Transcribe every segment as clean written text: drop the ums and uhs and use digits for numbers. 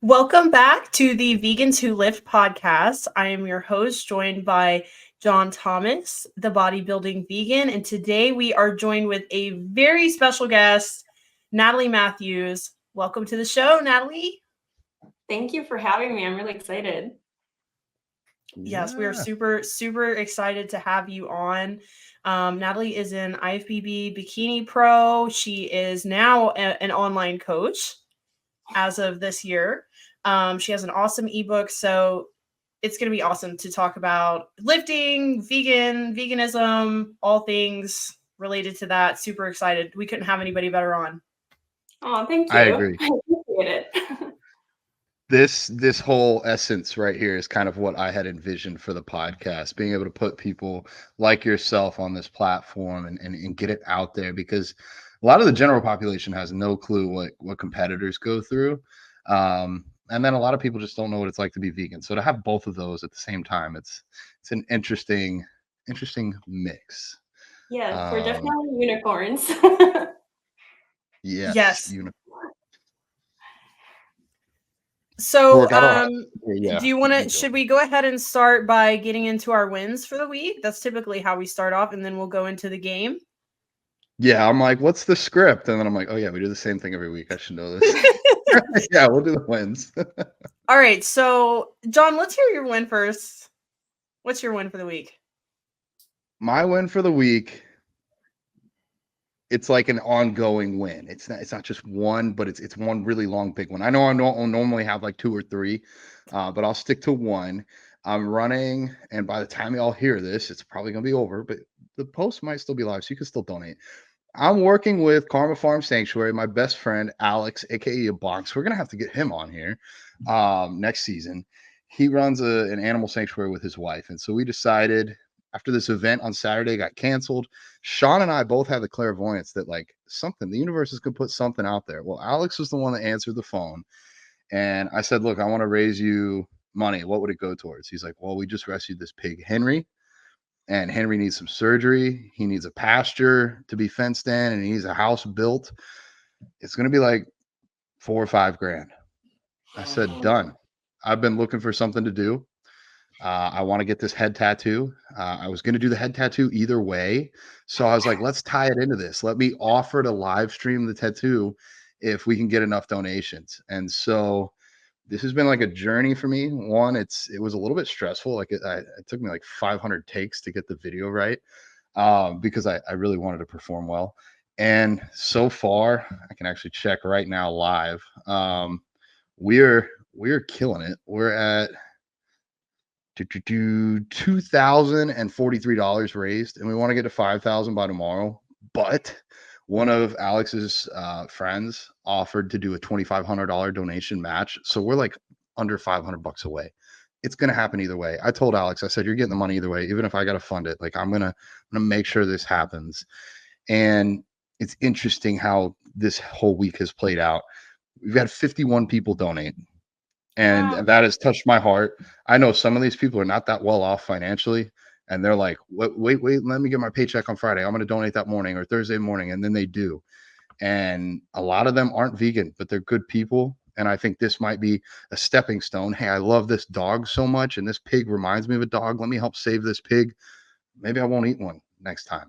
Welcome back to the Vegans Who Lift podcast. I am your host, joined by John Thomas, the bodybuilding vegan. And today we are joined with a very special guest, Natalie Matthews. Welcome to the show, Natalie. Thank you for having me. I'm really excited. Yes, we are super excited to have you on. Natalie is an IFBB Bikini Pro. She is now an online coach as of this year. She has an awesome ebook, so it's going to be awesome to talk about lifting, veganism, all things related to that. Super excited. We couldn't have anybody better on. Oh, thank I you. agree. I appreciate it. This whole essence right here is kind of what I had envisioned for the podcast, being able to put people like yourself on this platform and get it out there, because a lot of the general population has no clue what competitors go through. And then a lot of people just don't know what it's like to be vegan. So to have both of those at the same time, it's an interesting mix. Yes, we're definitely unicorns. Yes. Unicorn. So, Yeah. do you want to? Should we go ahead and start by getting into our wins for the week? That's typically how we start off, and then we'll go into the game. Yeah, I'm like, what's the script? And then I'm like, oh yeah, we do the same thing every week. I should know this. Yeah, we'll do the wins. All right, so John, let's hear your win first. What's your win for the week? My win for the week, it's like an ongoing win. It's not just one, but it's one really long big one. I know I'll normally have like two or three, but I'll stick to one. I'm running, and by the time y'all hear this, it's probably gonna be over, but the post might still be live, so you can still donate. I'm working with Karma Farm Sanctuary, my best friend Alex, aka a Box. We're gonna have to get him on here next season. He runs an animal sanctuary with his wife, and so we decided after this event on Saturday got canceled. Sean and I both had the clairvoyance that like the universe is gonna put something out there. Well, Alex was the one that answered the phone, and I said, "Look, I want to raise you money. What would it go towards?" He's like, "Well, we just rescued this pig, Henry." And Henry needs some surgery. He needs a pasture to be fenced in, and he needs a house built. It's going to be like $4 or $5 grand. I said, done. I've been looking for something to do. I want to get this head tattoo. I was going to do the head tattoo either way. So I was like, let's tie it into this. Let me offer to live stream the tattoo if we can get enough donations. And so this has been like a journey for me. One, it was a little bit stressful. Like it took me like 500 takes to get the video right, because I really wanted to perform well. And so far, I can actually check right now live. We're killing it. We're at $2,043 raised, and we want to get to 5,000 by tomorrow. But one of Alex's friends offered to do a $2,500 donation match, so we're like under $500 away. It's gonna happen either way. I told Alex, I said, "You're getting the money either way, even if I gotta fund it. Like I'm gonna make sure this happens." And it's interesting how this whole week has played out. We've had 51 people donate, and that has touched my heart. I know some of these people are not that well off financially, and they're like, wait, let me get my paycheck on Friday. I'm going to donate that morning or Thursday morning. And then they do. And a lot of them aren't vegan, but they're good people. And I think this might be a stepping stone. Hey, I love this dog so much, and this pig reminds me of a dog. Let me help save this pig. Maybe I won't eat one next time.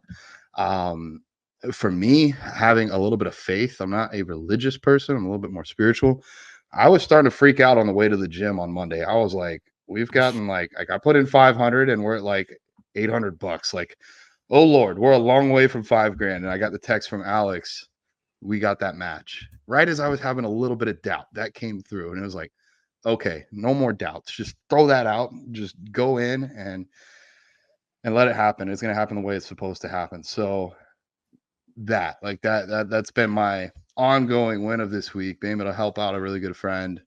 For me, having a little bit of faith, I'm not a religious person. I'm a little bit more spiritual. I was starting to freak out on the way to the gym on Monday. I was like, we've gotten like I put in 500 and we're at like $800. Like, oh Lord, we're a long way from $5 grand. And I got the text from Alex. We got that match right as I was having a little bit of doubt. That came through, and it was like, okay, no more doubts. Just throw that out. Just go in and let it happen. It's gonna happen the way it's supposed to happen. So that's been my ongoing win of this week, being able to help out a really good friend,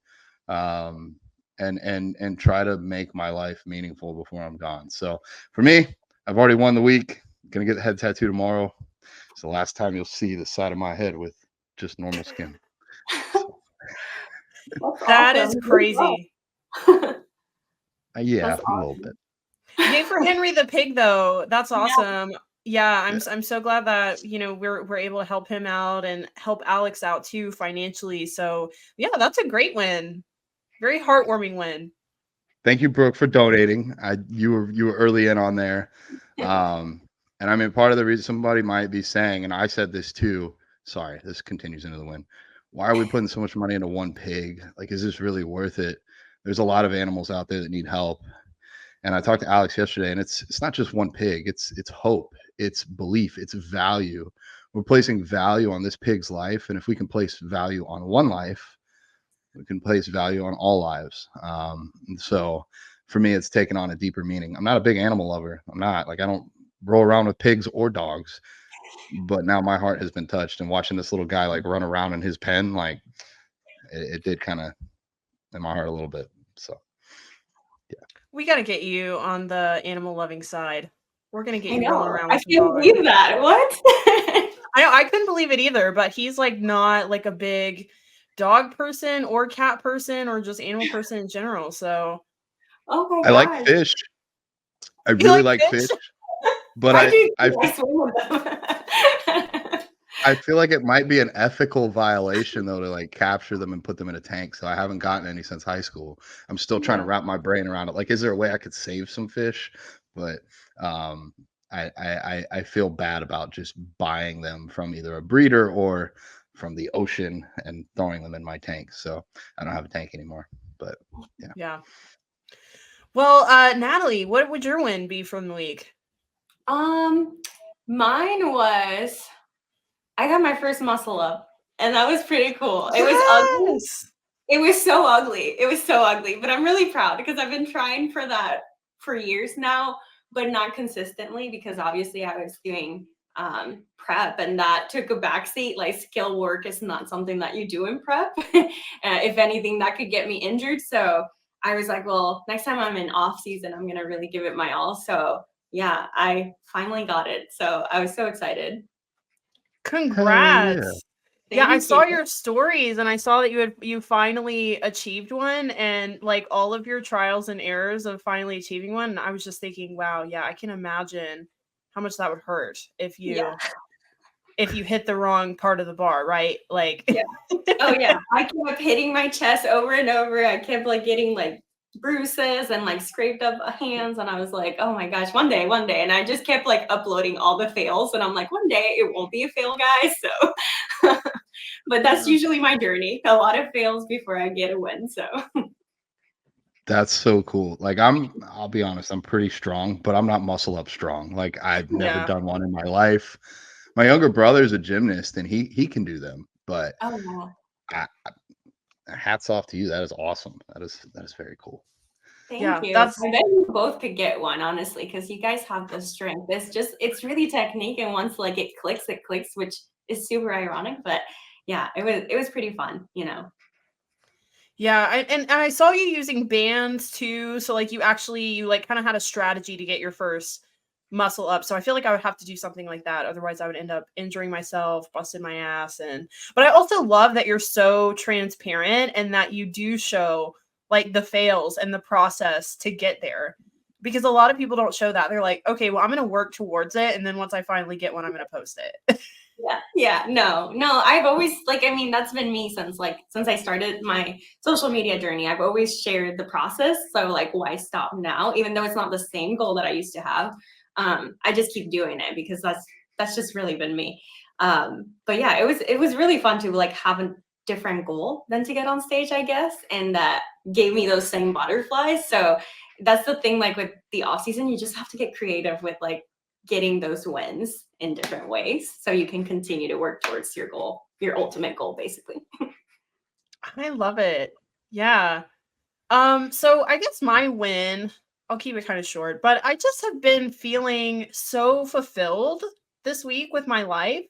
and try to make my life meaningful before I'm gone. So for me, I've already won the week. Gonna get the head tattoo tomorrow. It's the last time you'll see the side of my head with just normal skin. So. That is crazy. Yeah, awesome. A little bit. Yay for Henry the pig, though. That's awesome. Yeah, I'm so glad that we're able to help him out and help Alex out too financially. So yeah, that's a great win. Very heartwarming win. Thank you, Brooke, for donating. You were early in on there. And I mean, part of the reason somebody might be saying, and I said this too, sorry, this continues into the win. Why are we putting so much money into one pig? Like, is this really worth it? There's a lot of animals out there that need help. And I talked to Alex yesterday, and it's not just one pig. It's hope, it's belief, it's value. We're placing value on this pig's life. And if we can place value on one life, we can place value on all lives. And so for me, it's taken on a deeper meaning. I'm not a big animal lover. I'm not, like, I don't roll around with pigs or dogs, but now my heart has been touched, and watching this little guy like run around in his pen, like it did kind of in my heart a little bit. So yeah, we got to get you on the animal loving side. We're gonna get you rolling around with I can't believe that. What? I couldn't believe it either, but he's like not like a big dog person or cat person or just animal person in general. So oh my I like gosh. fish. I really like fish, but I feel like it might be an ethical violation though to like capture them and put them in a tank. So I haven't gotten any since high school. I'm still trying to wrap my brain around it. Like, is there a way I could save some fish? But I feel bad about just buying them from either a breeder or from the ocean and throwing them in my tank. So I don't have a tank anymore. But yeah. Well, Natalie, what would your win be from the week? Mine was I got my first muscle up, and that was pretty cool. It was ugly. It was so ugly. It was so ugly, but I'm really proud because I've been trying for that for years now, but not consistently because obviously I was doing prep, and that took a backseat. Like, skill work is not something that you do in prep. If anything, that could get me injured. So I was like, well, next time I'm in off season, I'm gonna really give it my all. So yeah, I finally got it. So I was so excited. Congrats. Yeah, I saw your stories and I saw that you finally achieved one, and like all of your trials and errors of finally achieving one. And I was just thinking, wow, yeah, I can imagine how much that would hurt if you hit the wrong part of the bar, right? Like oh yeah. I kept hitting my chest over and over. I kept like getting like bruises and like scraped up hands, and I was like, oh my gosh, one day. And I just kept like uploading all the fails, and I'm like, one day it won't be a fail, guys. So but that's usually my journey. A lot of fails before I get a win. So that's so cool. Like, I'll be honest, I'm pretty strong, but I'm not muscle up strong. Like, I've never done one in my life. My younger brother's a gymnast and he can do them, but hats off to you. That is awesome. That is very cool. Thank you. I bet you both could get one, honestly, because you guys have the strength. It's really technique, and once like it clicks, which is super ironic, but yeah, it was pretty fun, you know. Yeah, and I saw you using bands too, so like you like kind of had a strategy to get your first muscle up. So I feel like I would have to do something like that, otherwise I would end up injuring myself, busting my ass. But I also love that you're so transparent and that you do show like the fails and the process to get there, because a lot of people don't show that. They're like, okay, well, I'm going to work towards it, and then once I finally get one, I'm going to post it. No, I've always, like, I mean, that's been me since I started my social media journey. I've always shared the process. So like, why stop now? Even though it's not the same goal that I used to have, I just keep doing it because that's just really been me. But yeah, it was really fun to like have a different goal than to get on stage, I guess, and that gave me those same butterflies. So that's the thing, like with the off season, you just have to get creative with like getting those wins in different ways so you can continue to work towards your goal, your ultimate goal, basically. I love it. Yeah. So I guess my win, I'll keep it kind of short, but I just have been feeling so fulfilled this week with my life.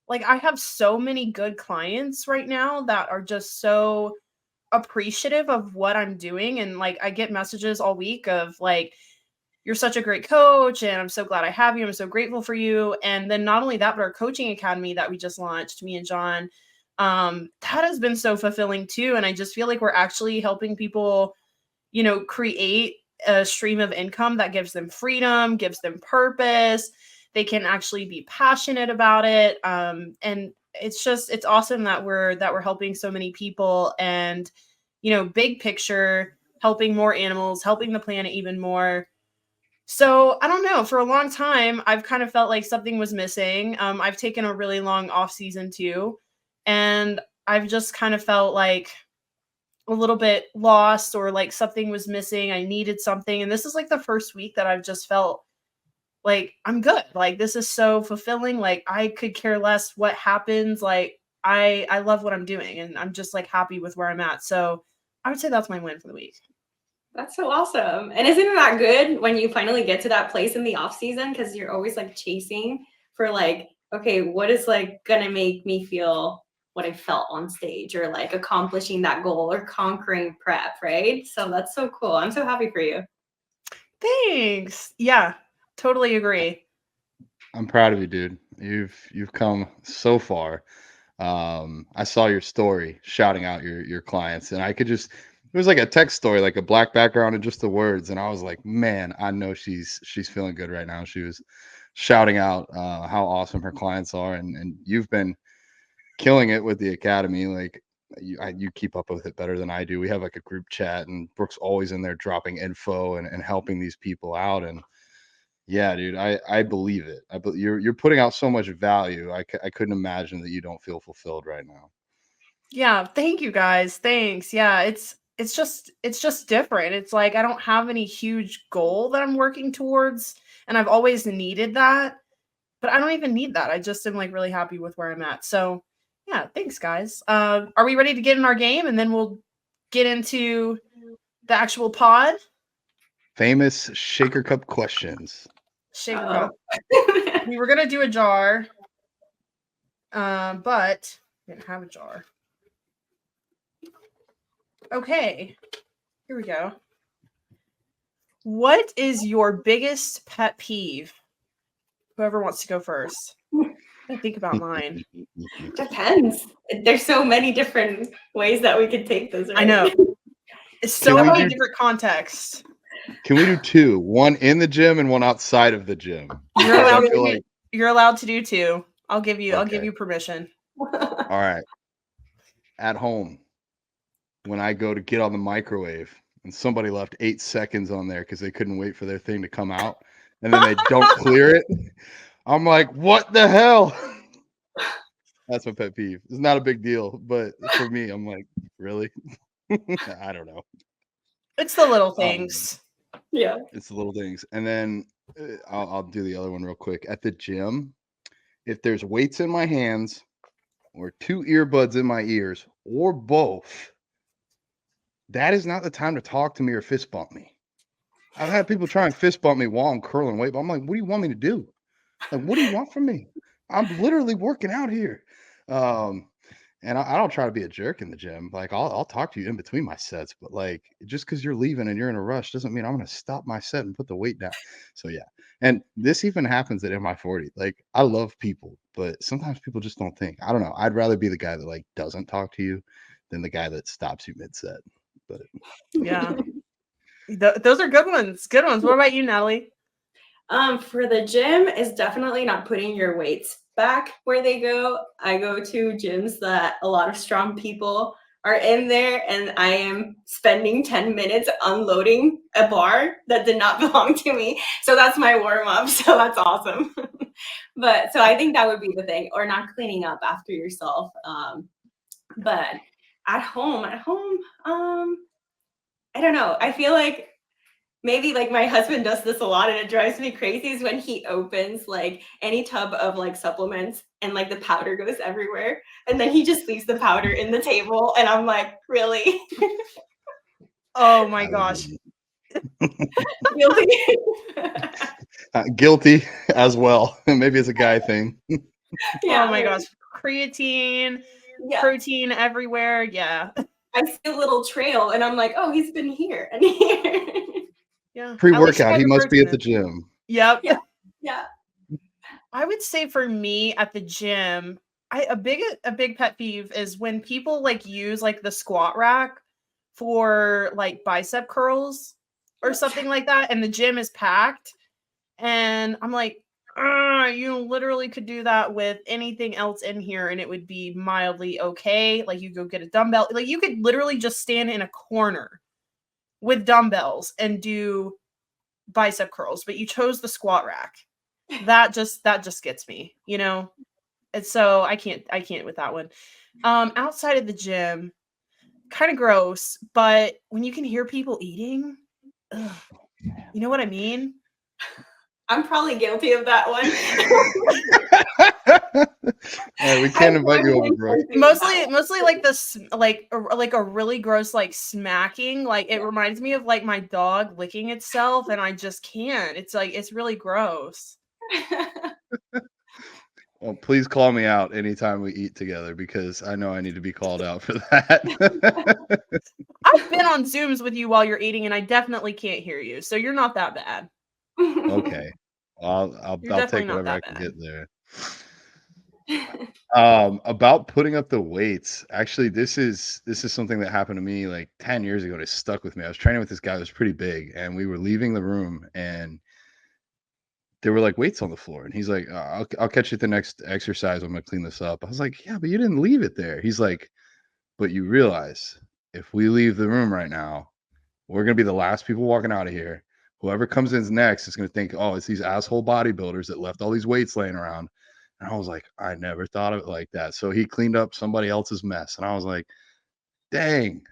Like, I have so many good clients right now that are just so appreciative of what I'm doing. And like, I get messages all week of like, you're such a great coach, and I'm so glad I have you. I'm so grateful for you. And then not only that, but our coaching academy that we just launched, me and John, that has been so fulfilling too. And I just feel like we're actually helping people, you know, create a stream of income that gives them freedom, gives them purpose. They can actually be passionate about it. And it's awesome that we're helping so many people. And, big picture, helping more animals, helping the planet even more. So I don't know. For a long time, I've kind of felt like something was missing. I've taken a really long off season too, and I've just kind of felt like a little bit lost, or like something was missing. I needed something, and this is like the first week that I've just felt like I'm good. Like this is so fulfilling. Like I could care less what happens. Like I love what I'm doing, and I'm just like happy with where I'm at. So I would say that's my win for the week. That's so awesome. And isn't that good when you finally get to that place in the off season? Because you're always like chasing for like, okay, what is like gonna make me feel what I felt on stage, or like accomplishing that goal or conquering prep, right? So that's so cool. I'm so happy for you. Thanks. Yeah, totally agree. I'm proud of you, dude. You've come so far. I saw your story shouting out your clients, and I could just, it was like a text story, like a black background and just the words, and I was like, man, I know she's feeling good right now. She was shouting out how awesome her clients are, and you've been killing it with the academy. Like you keep up with it better than I do. We have like a group chat, and Brooke's always in there dropping info and helping these people out. And yeah, dude, I believe it. You're putting out so much value. I couldn't imagine that you don't feel fulfilled right now. Yeah, thank you guys. Thanks. Yeah, it's just different. It's like I don't have any huge goal that I'm working towards, and I've always needed that, but I don't even need that. I just am like really happy with where I'm at. So, yeah, thanks guys. Are we ready to get in our game, and then we'll get into the actual pod? Famous shaker cup questions. Shaker Uh-oh. cup. We were gonna do a jar, but we didn't have a jar. Okay, here we go. What is your biggest pet peeve? Whoever wants to go first. I think about mine. Depends. There's so many different ways that we could take this, right? I know. It's so Can we many do- different contexts. Can we do two? One in the gym and one outside of the gym. You're Because I allowed to feel do, like you're allowed to do two. I'll give you Okay. permission. all right. At home, when I go to get on the microwave and somebody left 8 seconds on there because they couldn't wait for their thing to come out, and then they don't clear it, I'm like, what the hell? That's my pet peeve. It's not a big deal, but for me, I'm like, really? I don't know. It's the little Um, things. Yeah. It's the little things. And then I'll do the other one real quick. At the gym, if there's weights in my hands or 2 earbuds in my ears or both, that is not the time to talk to me or fist bump me. I've had people try and fist bump me while I'm curling weight, but I'm like, what do you want me to do? Like, what do you want from me? I'm literally working out here. And I don't try to be a jerk in the gym. Like I'll talk to you in between my sets, but like just because you're leaving and you're in a rush doesn't mean I'm gonna stop my set and put the weight down. So yeah. And this even happens at MI40. Like I love people, but sometimes people just don't think. I don't know. I'd rather be the guy that like doesn't talk to you than the guy that stops you mid-set. But Yeah. Those are good ones. Good ones. What about you, Natalie? For the gym is definitely not putting your weights back where they go. I go to gyms that a lot of strong people are in there, and I am spending 10 minutes unloading a bar that did not belong to me. So that's my warm up. So that's awesome. But so I think that would be the thing, or not cleaning up after yourself. But at home, I don't know. I feel like maybe like my husband does this a lot and it drives me crazy is when he opens like any tub of like supplements and like the powder goes everywhere. And then he just leaves the powder in the table. And I'm like, really? Oh my gosh. Guilty. guilty as well. Maybe it's a guy thing. Oh my gosh. Creatine, Yeah. protein everywhere. Yeah. I see a little trail and I'm like, oh, he's been here and here. Yeah. Pre-workout, he must be at the gym. Yep. Yeah. I would say for me at the gym, a big pet peeve is when people like use like the squat rack for like bicep curls or something like that, and the gym is packed, and I'm like, you literally could do that with anything else in here and it would be mildly okay. Like you go get a dumbbell. Like you could literally just stand in a corner with dumbbells and do bicep curls, but you chose the squat rack. That just gets me, you know? And so I can't with that one. Outside of the gym, kind of gross, but when you can hear people eating, ugh, you know what I mean? I'm probably guilty of that one. We can't invite you over, Brooke. Mostly like this, like a really gross like smacking. Like it reminds me of like my dog licking itself, and I just can't. It's like it's really gross. Well, please call me out anytime we eat together because I know I need to be called out for that. I've been on Zooms with you while you're eating, and I definitely can't hear you. So you're not that bad. Okay. I'll You're take not whatever I that can bad. get there. About putting up the weights. Actually, this is something that happened to me like 10 years ago. And it stuck with me. I was training with this guy who was pretty big, and we were leaving the room, and there were like weights on the floor. And he's like, I'll catch you at the next exercise. I'm gonna clean this up. I was like, yeah, but you didn't leave it there. He's like, but you realize if we leave the room right now, we're gonna be the last people walking out of here. Whoever comes in next is gonna think, oh, it's these asshole bodybuilders that left all these weights laying around. And I was like, I never thought of it like that. So he cleaned up somebody else's mess. And I was like, dang,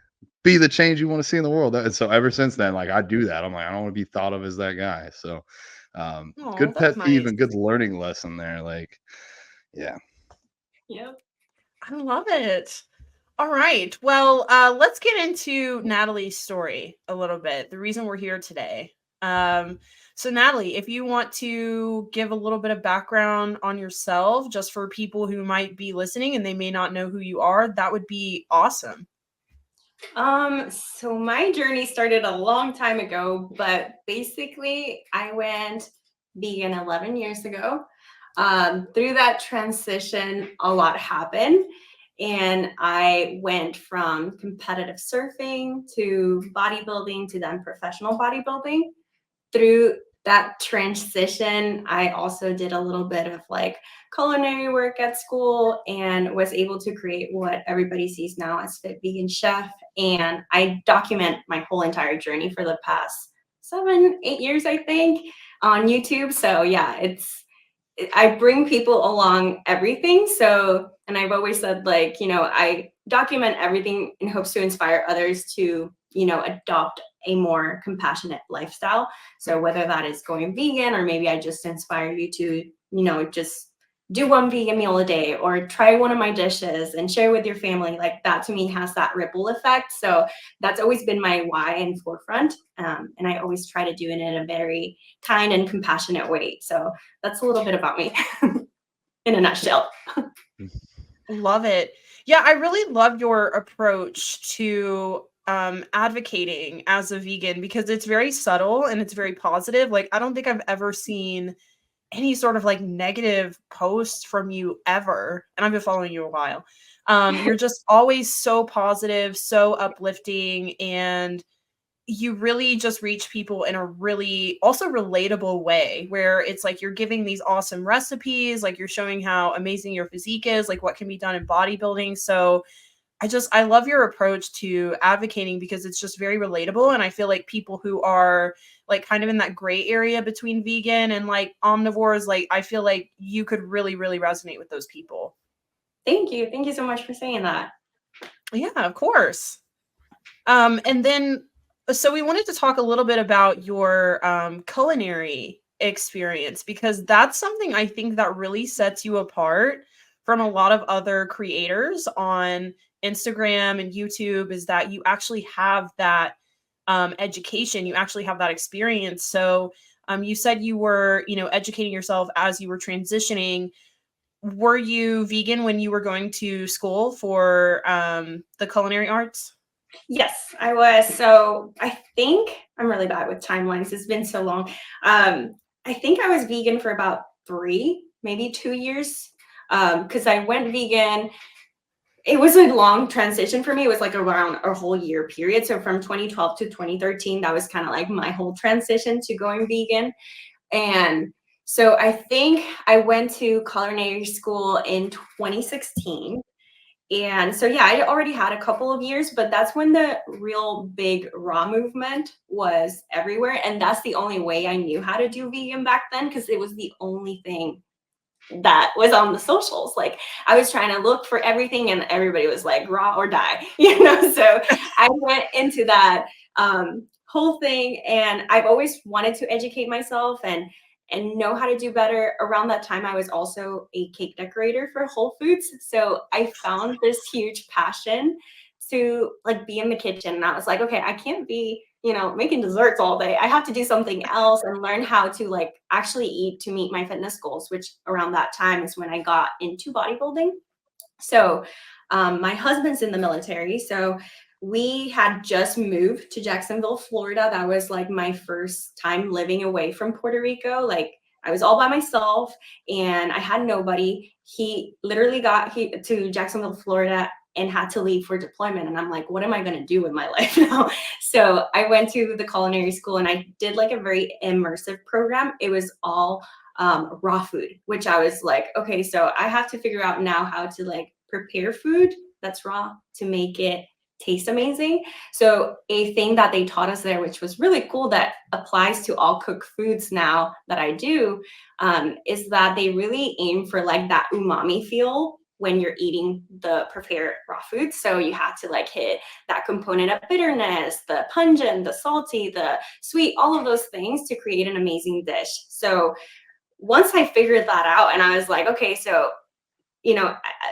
be the change you want to see in the world. And so ever since then, like I do that. I'm like, I don't want to be thought of as that guy. So Oh, good that's pet peeve nice. and good learning lesson there. Like, yeah. Yep. I love it. All right. Well, let's get into Natalie's story a little bit. The reason we're here today. So Natalie, if you want to give a little bit of background on yourself, just for people who might be listening and they may not know who you are, that would be awesome. So my journey started a long time ago, but basically I went vegan 11 years ago. Through that transition, a lot happened. And I went from competitive surfing to bodybuilding to then professional bodybuilding. Through that transition, I also did a little bit of like culinary work at school and was able to create what everybody sees now as Fit Vegan Chef. And I document my whole entire journey for the past 7-8 years, I think, on YouTube. So yeah, I bring people along everything. So, and I've always said, like, I document everything in hopes to inspire others to, adopt a more compassionate lifestyle. So whether that is going vegan, or maybe I just inspire you to, just do one vegan meal a day or try one of my dishes and share with your family, like that to me has that ripple effect. So that's always been my why and forefront. And I always try to do it in a very kind and compassionate way. So that's a little bit about me in a nutshell. Love it. Yeah, I really love your approach to advocating as a vegan because it's very subtle and it's very positive. Like, I don't think I've ever seen any sort of like negative post from you ever. And I've been following you a while. You're just always so positive, so uplifting, and you really just reach people in a really also relatable way where it's like you're giving these awesome recipes, like you're showing how amazing your physique is, like what can be done in bodybuilding. So I love your approach to advocating because it's just very relatable. And I feel like people who are like kind of in that gray area between vegan and like omnivores, like I feel like you could really, really resonate with those people. Thank you. Thank you so much for saying that. Yeah, of course. And then, so we wanted to talk a little bit about your culinary experience because that's something I think that really sets you apart from a lot of other creators on Instagram and YouTube, is that you actually have that education, you actually have that experience. So you said you were, educating yourself as you were transitioning. Were you vegan when you were going to school for the culinary arts? Yes, I was. So I think I'm really bad with timelines. It's been so long. I think I was vegan for about 3, maybe 2 years. Because I went vegan. It was a long transition for me. It was like around a whole year period. So from 2012 to 2013, that was kind of like my whole transition to going vegan. And So I think I went to culinary school in 2016. And so, yeah, I already had a couple of years, but that's when the real big raw movement was everywhere. And that's the only way I knew how to do vegan back then, because it was the only thing that was on the socials. Like, I was trying to look for everything and everybody was like raw or die, so I went into that whole thing, and I've always wanted to educate myself and know how to do better. Around that time, I was also a cake decorator for Whole Foods, so I found this huge passion to like be in the kitchen. And I was like, okay, I can't be making desserts all day. I have to do something else and learn how to like actually eat to meet my fitness goals, which around that time is when I got into bodybuilding. So my husband's in the military. So we had just moved to Jacksonville, Florida. That was like my first time living away from Puerto Rico. Like, I was all by myself and I had nobody. He literally got to Jacksonville, Florida, and had to leave for deployment. And I'm like, what am I going to do with my life now? So I went to the culinary school and I did like a very immersive program. It was all raw food, which I was like, okay, so I have to figure out now how to like prepare food that's raw to make it taste amazing. So a thing that they taught us there, which was really cool, that applies to all cooked foods now that I do, is that they really aim for like that umami feel when you're eating the prepared raw food. So you have to like hit that component of bitterness, the pungent, the salty, the sweet, all of those things to create an amazing dish. So once I figured that out and I was like, okay, so,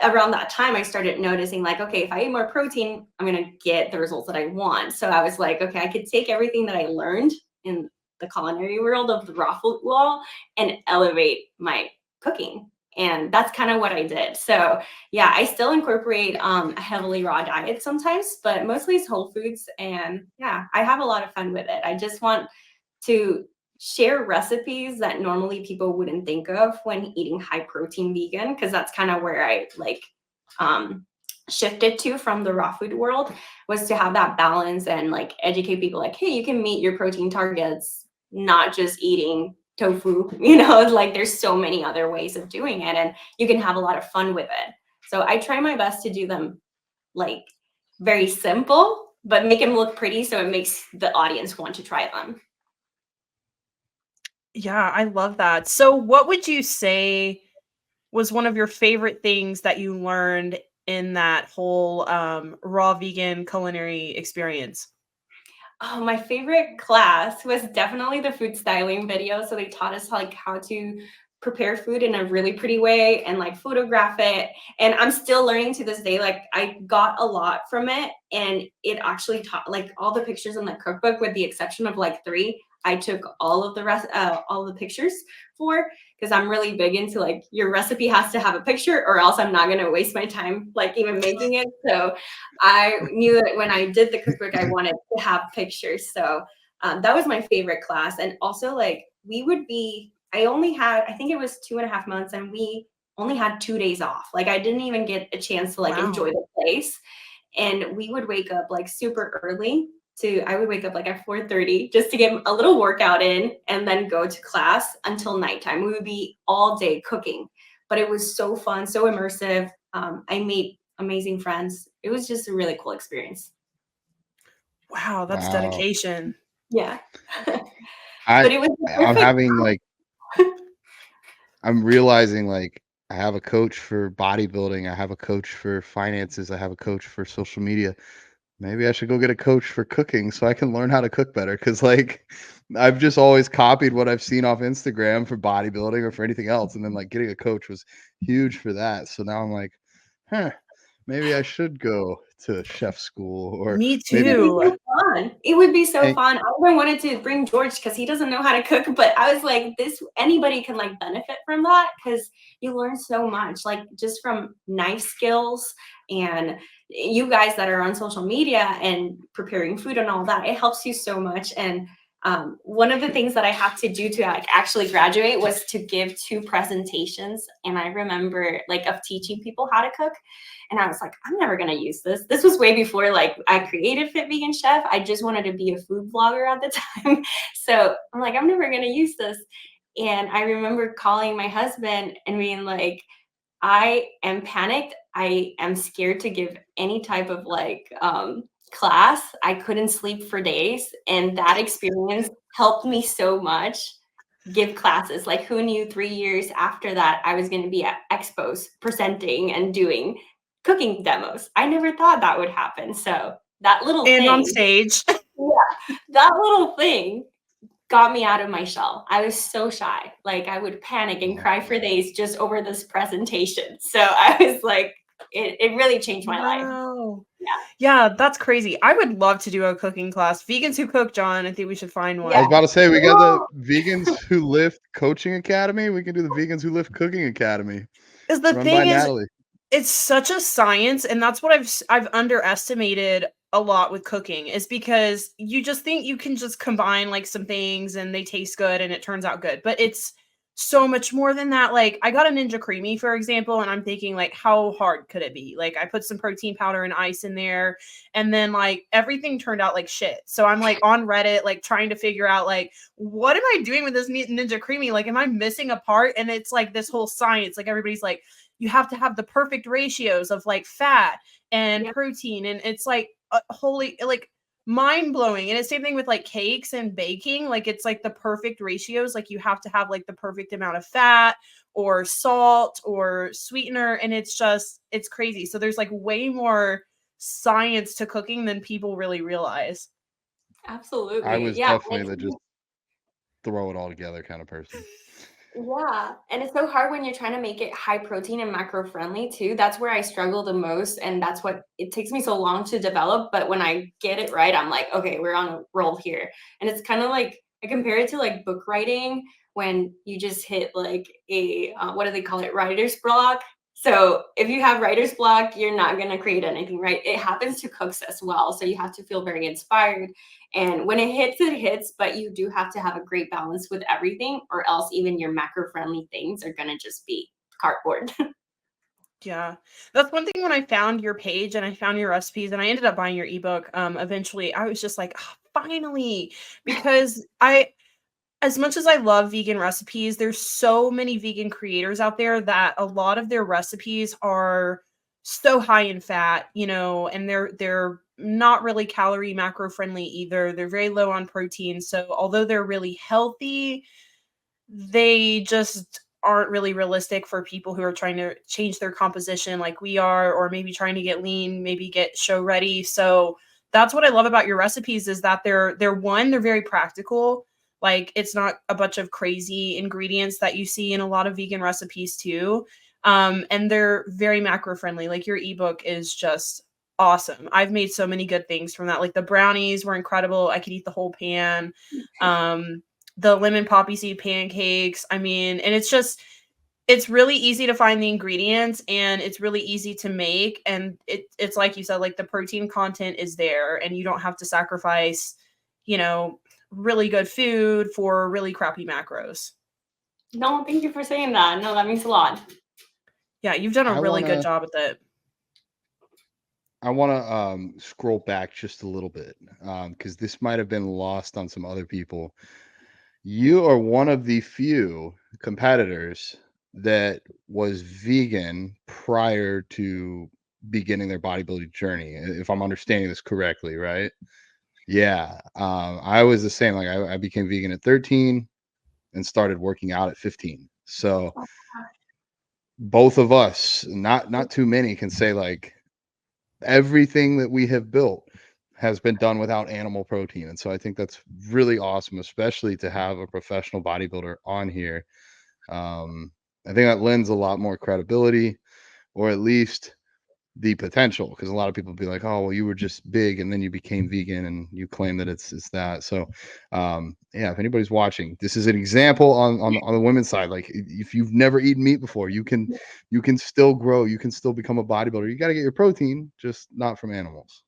around that time I started noticing like, okay, if I eat more protein, I'm going to get the results that I want. So I was like, okay, I could take everything that I learned in the culinary world of the raw food wall and elevate my cooking. And that's kind of what I did. So yeah, I still incorporate a heavily raw diet sometimes, but mostly it's whole foods. And yeah, I have a lot of fun with it. I just want to share recipes that normally people wouldn't think of when eating high protein vegan, because that's kind of where I like shifted to from the raw food world, was to have that balance and like educate people like, hey, you can meet your protein targets, not just eating tofu, like there's so many other ways of doing it and you can have a lot of fun with it. So I try my best to do them like very simple, but make them look pretty so it makes the audience want to try them. Yeah, I love that. So what would you say was one of your favorite things that you learned in that whole raw vegan culinary experience? Oh, my favorite class was definitely the food styling video. So they taught us like how to prepare food in a really pretty way and like photograph it. And I'm still learning to this day. Like, I got a lot from it, and it actually taught like all the pictures in the cookbook, with the exception of like 3. I took all of the rest, all the pictures for, because I'm really big into like your recipe has to have a picture or else I'm not going to waste my time like even making it. So I knew that when I did the cookbook, I wanted to have pictures. So that was my favorite class. And also like I only had, I think it was 2.5 months, and we only had 2 days off. Like, I didn't even get a chance to like enjoy the place. And we would wake up like super early. I would wake up like at 4:30 just to get a little workout in and then go to class until nighttime. We would be all day cooking, but it was so fun, so immersive. I made amazing friends. It was just a really cool experience. Wow, that's dedication. Yeah. But it was I'm having like, I'm realizing like I have a coach for bodybuilding, I have a coach for finances, I have a coach for social media. Maybe I should go get a coach for cooking so I can learn how to cook better. Cause like I've just always copied what I've seen off Instagram for bodybuilding or for anything else. And then like getting a coach was huge for that. So now I'm like, maybe I should go to chef school, or Me maybe too. It would be so Hey. fun. I even wanted to bring George because he doesn't know how to cook, but I was like, anybody can like benefit from that, because you learn so much, like just from knife skills, and you guys that are on social media and preparing food and all that, it helps you so much. And one of the things that I had to do to like actually graduate was to give 2 presentations. And I remember like of teaching people how to cook. And I was like, I'm never going to use this. This was way before like I created Fit Vegan Chef. I just wanted to be a food blogger at the time. So I'm like, I'm never going to use this. And I remember calling my husband and being like, I am panicked. I am scared to give any type of like class. I couldn't sleep for days. And that experience helped me so much give classes. Like, who knew 3 years after that I was going to be at expos presenting and doing cooking demos? I never thought that would happen. So that little And on thing, stage. yeah, that little thing got me out of my shell. I was so shy. Like, I would panic and cry for days just over this presentation. So I was like, it really changed my life. Wow. Yeah. Yeah, that's crazy. I would love to do a cooking class. Vegans Who Cook, John. I think we should find one. I was about to say, we got the Whoa. Vegans Who Lift Coaching Academy. We can do the Vegans Who Lift Cooking Academy, Because the run thing by is, Natalie. it's such a science, and that's what I've underestimated a lot with cooking, is because you just think you can just combine like some things and they taste good and it turns out good. But it's so much more than that. Like, I got a Ninja Creamy, for example, and I'm thinking, like, how hard could it be? Like, I put some protein powder and ice in there, and then like everything turned out like shit. So I'm like on Reddit, like trying to figure out, like, what am I doing with this Ninja Creamy? Like, am I missing a part? And it's like this whole science. Like, everybody's like, you have to have the perfect ratios of like fat and protein, and it's like holy, like, mind blowing. And it's same thing with like cakes and baking. Like, it's like the perfect ratios. Like, you have to have like the perfect amount of fat or salt or sweetener, and it's crazy. So there's like way more science to cooking than people really realize. Absolutely. I was Yeah. definitely the just throw it all together kind of person. Yeah, and it's so hard when you're trying to make it high protein and macro friendly too. That's where I struggle the most, and that's what it takes me so long to develop. But when I get it right, I'm like, okay, we're on a roll here. And it's kind of like I compare it to like book writing when you just hit like a what do they call it, writer's block. So if you have writer's block, you're not gonna create anything, right? It happens to cooks as well. So you have to feel very inspired. And when it hits, but you do have to have a great balance with everything, or else even your macro friendly things are going to just be cardboard. Yeah. That's one thing. When I found your page and I found your recipes and I ended up buying your ebook, eventually, I was just like, "Ah, finally," because as much as I love vegan recipes, there's so many vegan creators out there that a lot of their recipes are so high in fat, and they're not really calorie macro friendly either. They're very low on protein. So although they're really healthy, they just aren't really realistic for people who are trying to change their composition like we are, or maybe trying to get lean, maybe get show ready. So that's what I love about your recipes, is that they're very practical. Like, it's not a bunch of crazy ingredients that you see in a lot of vegan recipes too. And they're very macro friendly. Like, your ebook is just awesome. I've made so many good things from that. Like, the brownies were incredible. I could eat the whole pan. The lemon poppy seed pancakes. I mean, and it's really easy to find the ingredients, and it's really easy to make. And it's like you said, like, the protein content is there, and you don't have to sacrifice, really good food for really crappy macros. No, thank you for saying that. No, that means a lot. Yeah, you've done a really good job with it. I want to scroll back just a little bit, because this might have been lost on some other people. You are one of the few competitors that was vegan prior to beginning their bodybuilding journey, if I'm understanding this correctly, right? Yeah. I was the same. Like, I became vegan at 13 and started working out at 15. So both of us, not too many, can say like everything that we have built has been done without animal protein. And so I think that's really awesome, especially to have a professional bodybuilder on here. I think that lends a lot more credibility, or at least the potential, because a lot of people be like, oh, well, you were just big and then you became vegan and you claim that it's that. So yeah, if anybody's watching, this is an example on the women's side. Like, if you've never eaten meat before, you can still grow, you can still become a bodybuilder. You got to get your protein, just not from animals.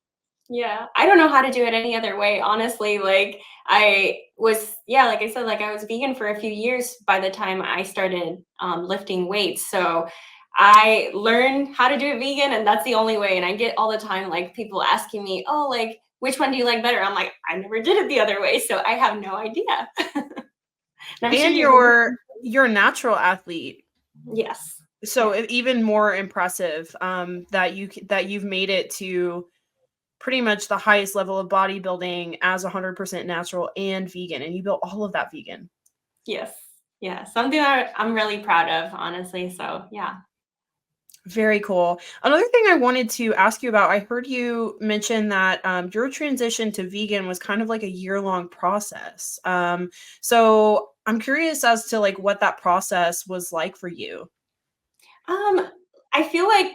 Yeah, I don't know how to do it any other way, honestly. Like, I was, yeah, like I said, like I was vegan for a few years by the time I started lifting weights. So I learned how to do it vegan, and that's the only way. And I get all the time like people asking me, oh, like, which one do you like better? I'm like, I never did it the other way, so I have no idea. And I'm sure And you're a natural athlete. Yes. So even more impressive that you've made it to pretty much the highest level of bodybuilding as 100% natural and vegan, and you built all of that vegan. Yes. Yeah. Something that I'm really proud of, honestly. So yeah. Very cool. Another thing I wanted to ask you about, I heard you mention that your transition to vegan was kind of like a year-long process. So I'm curious as to like what that process was like for you. I feel like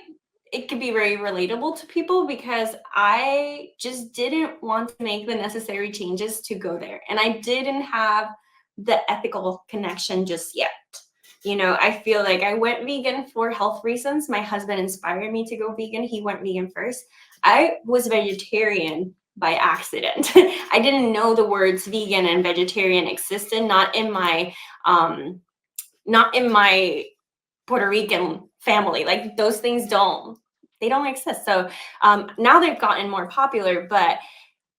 it could be very relatable to people because I just didn't want to make the necessary changes to go there. And I didn't have the ethical connection just yet. You know, I feel like I went vegan for health reasons. My husband inspired me to go vegan. He went vegan first. I was vegetarian by accident. I didn't know the words vegan and vegetarian existed, not in my Puerto Rican family. Like those things don't exist. So now they've gotten more popular, but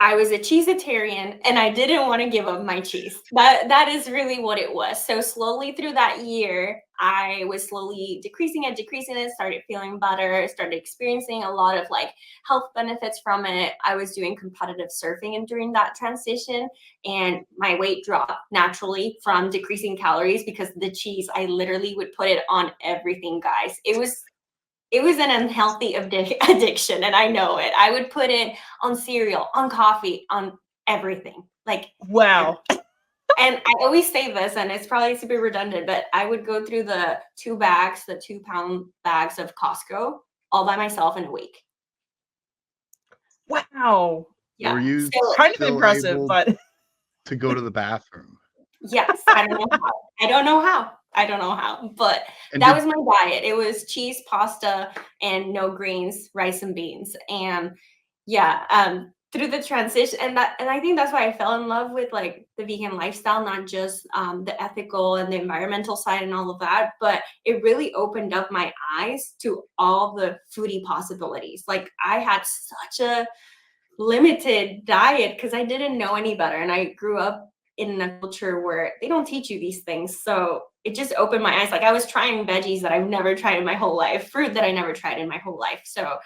I was a cheesetarian and I didn't want to give up my cheese. That is really what it was. So slowly through that year, I was slowly decreasing it, started feeling better, started experiencing a lot of like health benefits from it. I was doing competitive surfing and during that transition, and my weight dropped naturally from decreasing calories because the cheese, I literally would put it on everything, guys. It was an unhealthy addiction, and I know it. I would put it on cereal, on coffee, on everything. Like, Wow. and I always say this, and it's probably super redundant, but I would go through the 2-pound bags of Costco all by myself in a week. Wow. Yeah. Were you So, Kind of still impressive, able but to go to the bathroom? yes, I don't know how. I don't know how, but And that did, was my diet. It was cheese, pasta, and no greens, rice and beans. And yeah, through the transition, and I think that's why I fell in love with like the vegan lifestyle, not just the ethical and the environmental side and all of that, but it really opened up my eyes to all the foodie possibilities. Like I had such a limited diet because I didn't know any better, and I grew up in a culture where they don't teach you these things. So it just opened my eyes. Like I was trying veggies that I've never tried in my whole life, fruit that I never tried in my whole life. So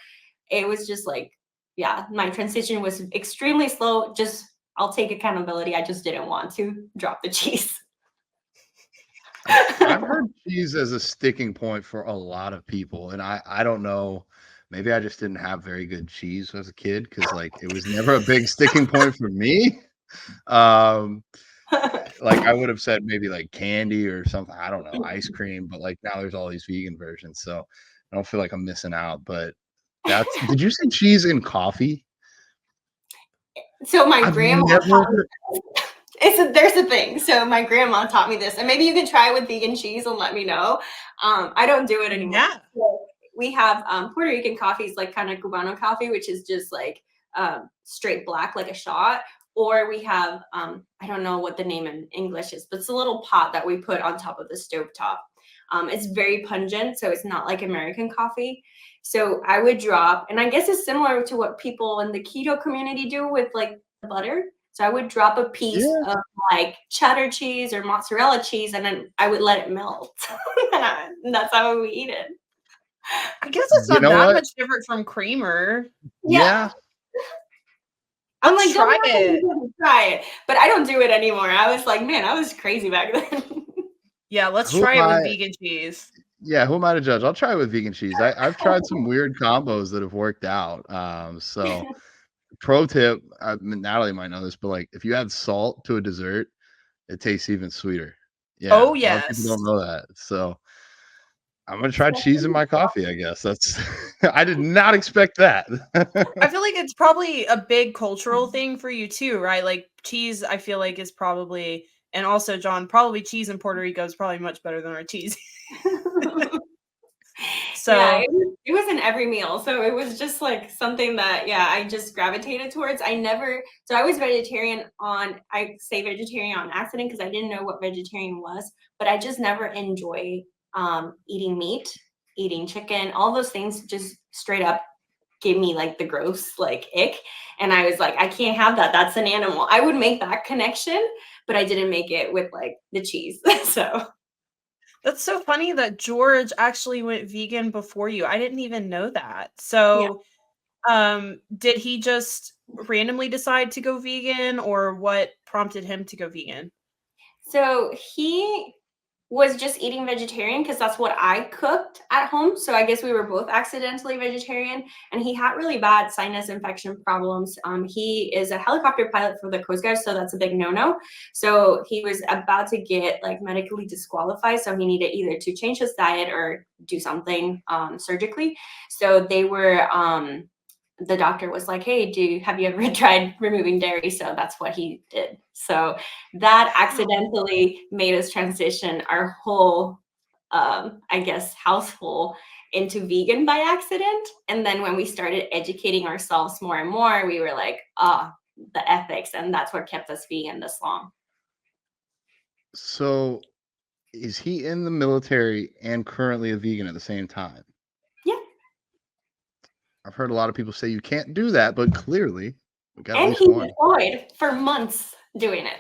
it was just like, yeah, my transition was extremely slow. Just I'll take accountability. I just didn't want to drop the cheese. I've heard cheese as a sticking point for a lot of people, and I don't know. Maybe I just didn't have very good cheese as a kid because like it was never a big sticking point for me. Um, like I would have said maybe like candy or something. I don't know, ice cream, but like now there's all these vegan versions, so I don't feel like I'm missing out. But that's did you say cheese in coffee? So my I've grandma never there's a thing. So my grandma taught me this, and maybe you can try it with vegan cheese and let me know. I don't do it anymore. yeah. So we have Puerto Rican coffees, like kind of Cubano coffee, which is just like straight black, like a shot. Or we have I don't know what the name in English is, but it's a little pot that we put on top of the stove top. It's very pungent, so it's not like American coffee. So I would drop, and I guess it's similar to what people in the keto community do with like the butter. So I would drop a piece yeah. of like cheddar cheese or mozzarella cheese, and then I would let it melt. And that's how we eat it. I guess it's You not know that what? much different from creamer. Yeah. I'm Let's like, don't try it. try it. But I don't do it anymore. I was like, man, I was crazy back then. Yeah, let's Who try am it with I? vegan cheese. Yeah, who am I to judge? I'll try it with vegan cheese. I've tried some weird combos that have worked out. So pro tip, Natalie might know this, but like if you add salt to a dessert, it tastes even sweeter. Yeah, Oh, a lot of people yes. don't know that. So I'm gonna try cheese in my coffee, I guess. That's I did not expect that. I feel like it's probably a big cultural thing for you too, right? Like cheese, I feel like is probably, and also John, probably cheese in Puerto Rico is probably much better than our cheese. Yeah, So it was in every meal. So it was just like something that, yeah, I just gravitated towards. So I was vegetarian I say vegetarian on accident because I didn't know what vegetarian was, but I just never enjoy eating meat, eating chicken, all those things just straight up gave me like the gross like ick. And I was like, I can't have that. That's an animal. I would make that connection, but I didn't make it with like the cheese. So That's so funny that George actually went vegan before you. I didn't even know that. yeah. So, did he just randomly decide to go vegan, or what prompted him to go vegan? So he was just eating vegetarian because that's what I cooked at home. So I guess we were both accidentally vegetarian, and he had really bad sinus infection problems. He is a helicopter pilot for the Coast Guard, so that's a big no-no. So he was about to get like medically disqualified, so he needed either to change his diet or do something surgically. So they were the doctor was like, hey, have you ever tried removing dairy? So that's what he did. So that accidentally made us transition our whole, I guess, household into vegan by accident. And then when we started educating ourselves more and more, we were like, the ethics. And that's what kept us vegan this long. So is he in the military and currently a vegan at the same time? Yeah. I've heard a lot of people say you can't do that, but clearly we got at And least he one. deployed for months doing it.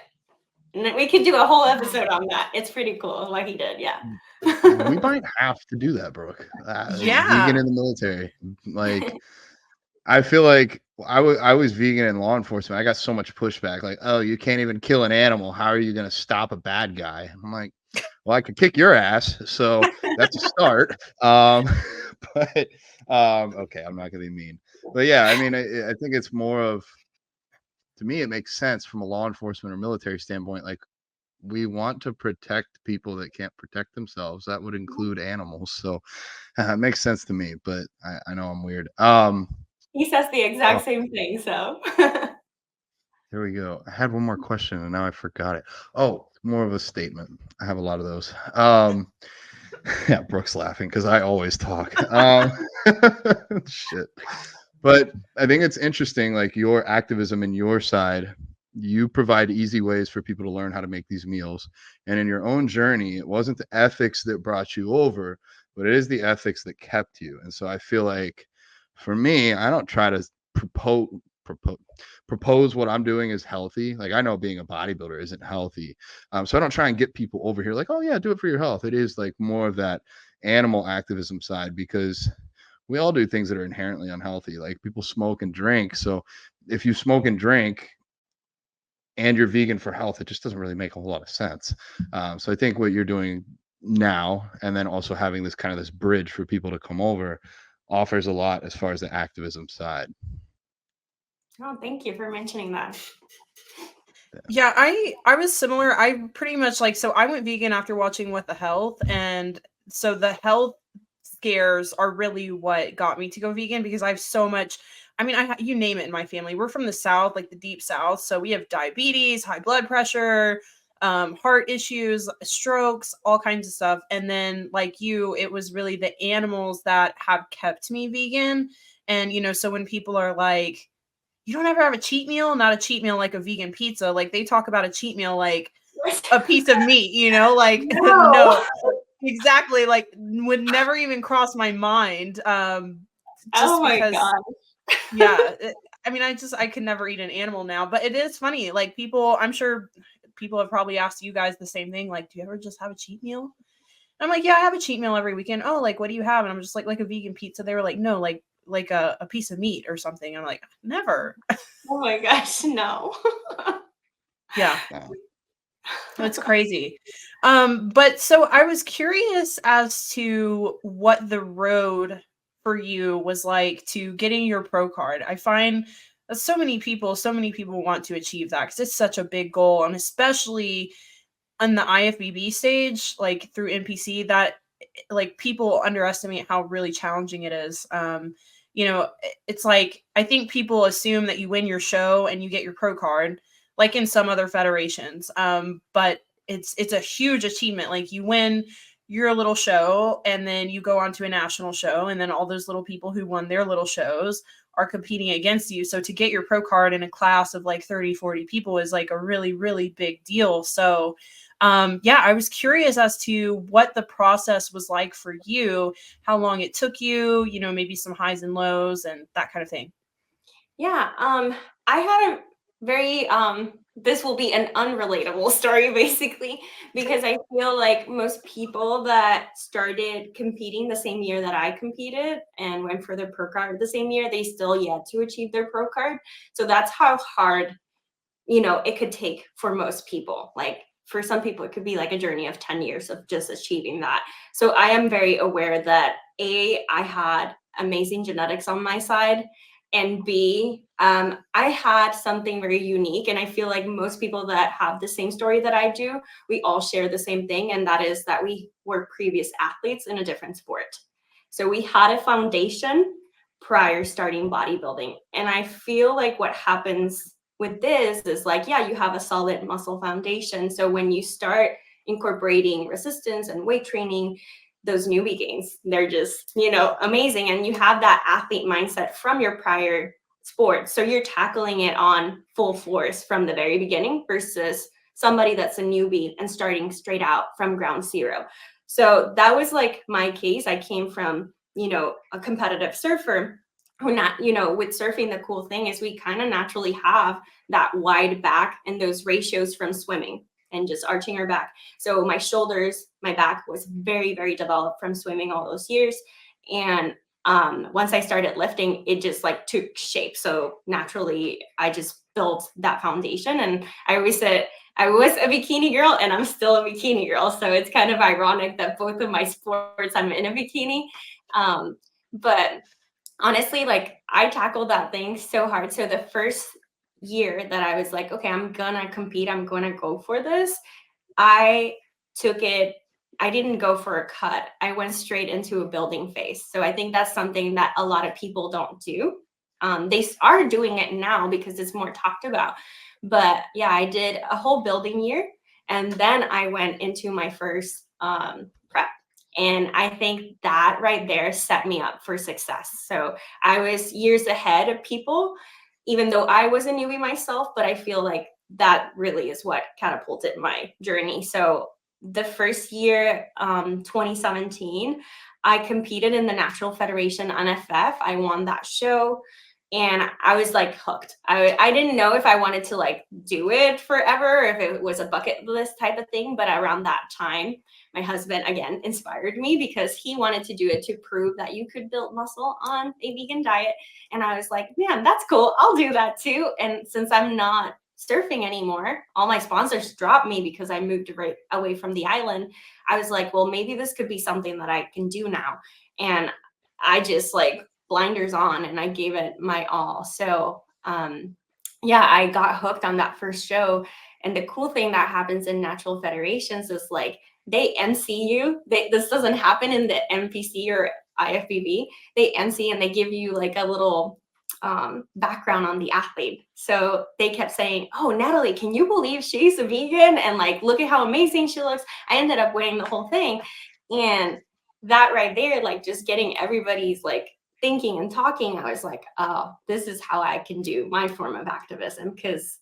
And we could do a whole episode on that. It's pretty cool what he did. Yeah. We might have to do that, Brooke. Yeah. Vegan in the military. Like, I feel like I was vegan in law enforcement. I got so much pushback. Like, oh, you can't even kill an animal. How are you going to stop a bad guy? I'm like, well, I could kick your ass. So that's a start. But okay, I'm not going to be mean. But yeah, I mean, I think it's more of, to me, it makes sense from a law enforcement or military standpoint. Like, we want to protect people that can't protect themselves. That would include animals. So it makes sense to me, but I know I'm weird. He says the exact same thing. So Here we go. I had one more question and now I forgot it. Oh, more of a statement. I have a lot of those. Yeah, Brooke's laughing because I always talk. Shit. But I think it's interesting, like your activism and your side, you provide easy ways for people to learn how to make these meals. And in your own journey, it wasn't the ethics that brought you over, but it is the ethics that kept you. And so I feel like for me, I don't try to propose what I'm doing is healthy. Like, I know being a bodybuilder isn't healthy. So I don't try and get people over here like, oh yeah, do it for your health. It is like more of that animal activism side, because we all do things that are inherently unhealthy. Like, people smoke and drink. So if you smoke and drink and you're vegan for health, it just doesn't really make a whole lot of sense. So I think what you're doing now, and then also having this kind of this bridge for people to come over, offers a lot as far as the activism side. oh, thank you for mentioning that. Yeah, I was similar. I pretty much like, so I went vegan after watching What the Health, and so the health scares are really what got me to go vegan, because I have so much, I mean, you name it in my family. We're from the South, like the deep South, so we have diabetes, high blood pressure, heart issues, strokes, all kinds of stuff. And then like you, it was really the animals that have kept me vegan. And so when people are like, you don't ever have a cheat meal, not a cheat meal like a vegan pizza. Like, they talk about a cheat meal like a piece of meat, like No. no, exactly. Like, would never even cross my mind. Just oh my because, God. yeah, I mean, I could never eat an animal now, but it is funny. Like, I'm sure people have probably asked you guys the same thing. Like, do you ever just have a cheat meal? And I'm like, yeah, I have a cheat meal every weekend. Oh, like, what do you have? And I'm just like a vegan pizza. They were like, no, like a piece of meat or something. I'm like, never. Oh my gosh, no. Yeah. It's crazy. But so I was curious as to what the road for you was like to getting your pro card. I find that so many people want to achieve that because it's such a big goal, and especially on the IFBB stage, like through NPC, that like people underestimate how really challenging it is. It's like, I think people assume that you win your show and you get your pro card, like in some other federations. But it's a huge achievement. Like, you win your little show and then you go on to a national show, and then all those little people who won their little shows are competing against you. So to get your pro card in a class of like 30, 40 people is like a really, really big deal. So yeah, I was curious as to what the process was like for you, how long it took you, you know, maybe some highs and lows and that kind of thing. Yeah, I had a very this will be an unrelatable story basically, because I feel like most people that started competing the same year that I competed and went for their pro card the same year, they still yet to achieve their pro card. So that's how hard, you know, it could take for most people. Like for some people, it could be like a journey of 10 years of just achieving that. So I am very aware that I had amazing genetics on my side, and B, I had something very unique. And I feel like most people that have the same story that I do, we all share the same thing. And that is that we were previous athletes in a different sport. So we had a foundation prior starting bodybuilding. And I feel like what happens with this is like, yeah, you have a solid muscle foundation. So when you start incorporating resistance and weight training, those newbie gains, they're just, you know, amazing. And you have that athlete mindset from your prior sport. So you're tackling it on full force from the very beginning versus somebody that's a newbie and starting straight out from ground zero. So that was like my case. I came from, you know, a competitive surfer who not, you know, with surfing, the cool thing is we kind of naturally have that wide back and those ratios from swimming and just arching our back. So my shoulders, my back was very, very developed from swimming all those years. And once I started lifting, it just like took shape. So naturally, I just built that foundation. And I always said I was a bikini girl and I'm still a bikini girl. So it's kind of ironic that both of my sports, I'm in a bikini. But honestly, like I tackled that thing so hard. So the first year that I was like, okay, I'm gonna compete, I'm gonna go for this, I took it, I didn't go for a cut. I went straight into a building phase. So I think that's something that a lot of people don't do. They are doing it now because it's more talked about. But yeah, I did a whole building year. And then I went into my first prep. And I think that right there set me up for success. So I was years ahead of people, even though I was a newbie myself, but I feel like that really is what catapulted my journey. So the first year, 2017, I competed in the Natural Federation NFF. I won that show. And I was like hooked. I didn't know if I wanted to like do it forever, if it was a bucket list type of thing. But around that time, my husband, again, inspired me because he wanted to do it to prove that you could build muscle on a vegan diet. And I was like, man, that's cool. I'll do that too. And since I'm not surfing anymore, all my sponsors dropped me because I moved right away from the island. I was like, well, maybe this could be something that I can do now. And I just like blinders on and I gave it my all. So yeah, I got hooked on that first show. And the cool thing that happens in natural federations is like they MC you. This doesn't happen in the NPC or IFBB. They MC and they give you like a little background on the athlete. So they kept saying, oh, Natalie, can you believe she's a vegan? And like, look at how amazing she looks. I ended up winning the whole thing. And that right there, like just getting everybody's like thinking and talking, I was like, oh, this is how I can do my form of activism. Because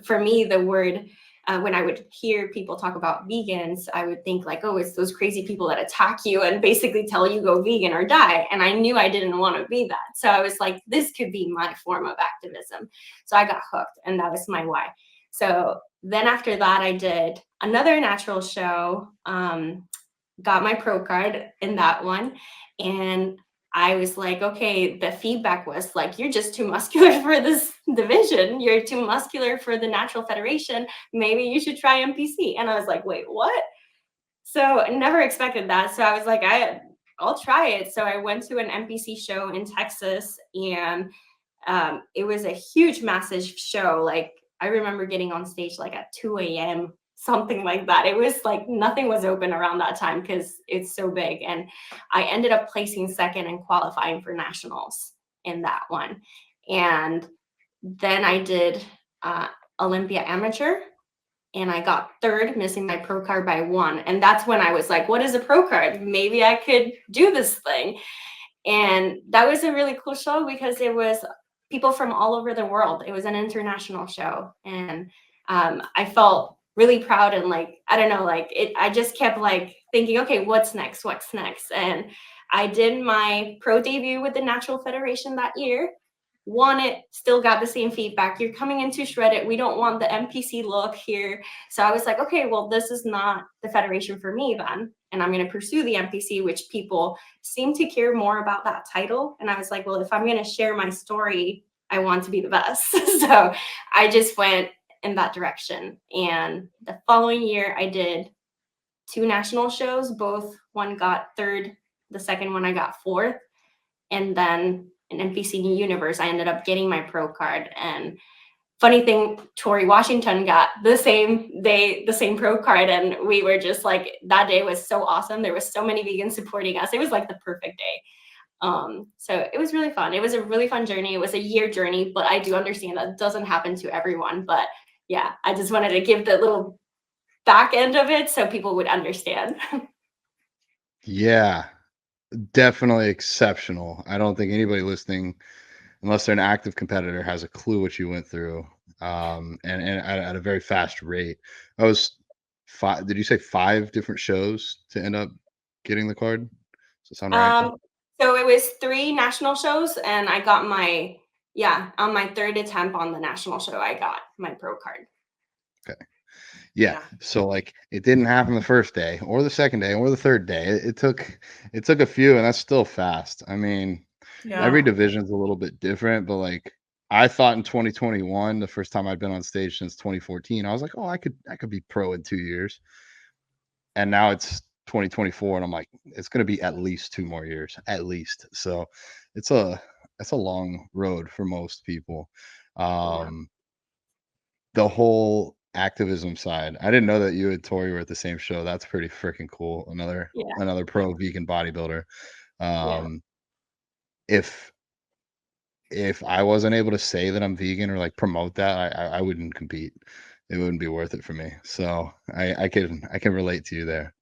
for me, the word, when I would hear people talk about vegans, I would think like, oh, it's those crazy people that attack you and basically tell you go vegan or die. And I knew I didn't want to be that. So I was like, this could be my form of activism. So I got hooked and that was my why. So then after that, I did another natural show, got my pro card in that one. And I was like, okay, the feedback was like, you're just too muscular for this division. You're too muscular for the Natural Federation. Maybe you should try NPC. And I was like, wait, what? So I never expected that. So I was like, I'll try it. So I went to an NPC show in Texas and it was a huge, massive show. Like I remember getting on stage like at 2 a.m., something like that. It was like nothing was open around that time because it's so big. And I ended up placing second and qualifying for nationals in that one. And then I did Olympia Amateur and I got third, missing my pro card by 1. And that's when I was like, what is a pro card? Maybe I could do this thing. And that was a really cool show because it was people from all over the world. It was an international show. And I felt really proud and like, I don't know, like I just kept like thinking, okay, what's next? What's next? And I did my pro debut with the Natural Federation that year. Won it, still got the same feedback. You're coming in too shredded. We don't want the NPC look here. So I was like, okay, well, this is not the federation for me then. And I'm going to pursue the NPC, which people seem to care more about that title. And I was like, well, if I'm going to share my story, I want to be the best. So I just went in that direction. And the following year, I did 2 national shows. Both, one got 3rd, the second one I got 4th. And then in NPC Universe, I ended up getting my pro card. And funny thing, Tori Washington got the same day, the same pro card. And we were just like, that day was so awesome. There was so many vegans supporting us. It was like the perfect day. So it was really fun. It was a really fun journey. It was a year journey, but I do understand that doesn't happen to everyone. But yeah, I just wanted to give the little back end of it so people would understand. Yeah, definitely exceptional. I don't think anybody listening, unless they're an active competitor, has a clue what you went through. And at a very fast rate. I was 5. Did you say 5 different shows to end up getting the card? Does that sound right? So it was 3 national shows, and I got my, on my 3rd attempt on the national show, I got my pro card. Okay. Yeah. So like it didn't happen the first day or the second day or the third day. It took a few, and that's still fast. I mean, every division's a little bit different, but like I thought in 2021, the first time I'd been on stage since 2014, I was like, oh, I could be pro in 2 years. And now it's 2024, and I'm like, it's gonna be at least 2 more years, at least. So it's a long road for most people. Um the whole activism side. I didn't know that you and Tori were at the same show. That's pretty freaking cool. Another pro vegan bodybuilder. Yeah. Um, if I wasn't able to say that I'm vegan or like promote that, I wouldn't compete. It wouldn't be worth it for me. So I can relate to you there.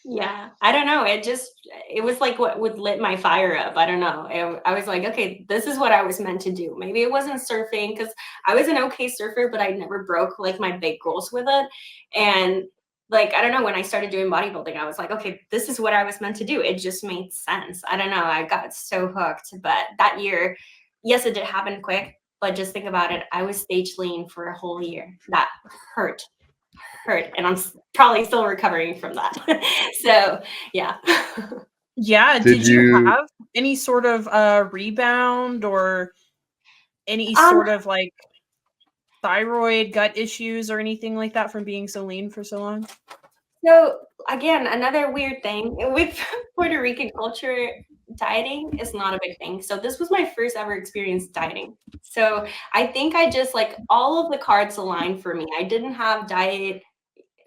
Yeah, I don't know. It was like what would lit my fire up. I don't know. I was like, okay, this is what I was meant to do. Maybe it wasn't surfing because I was an okay surfer, but I never broke like my big goals with it. And like, I don't know, when I started doing bodybuilding, I was like, okay, this is what I was meant to do. It just made sense. I don't know. I got so hooked. But that year, yes, it did happen quick. But just think about it. I was stage lean for a whole year. That hurt and I'm probably still recovering from that. So yeah. Yeah. Did Did you you have any sort of rebound or any Um, sort of like thyroid gut issues or anything like that from being so lean for so long? so again, another weird thing with Puerto Rican culture, dieting is not a big thing. So this was my first ever experience dieting. So I think I just like all of the cards aligned for me. I didn't have diet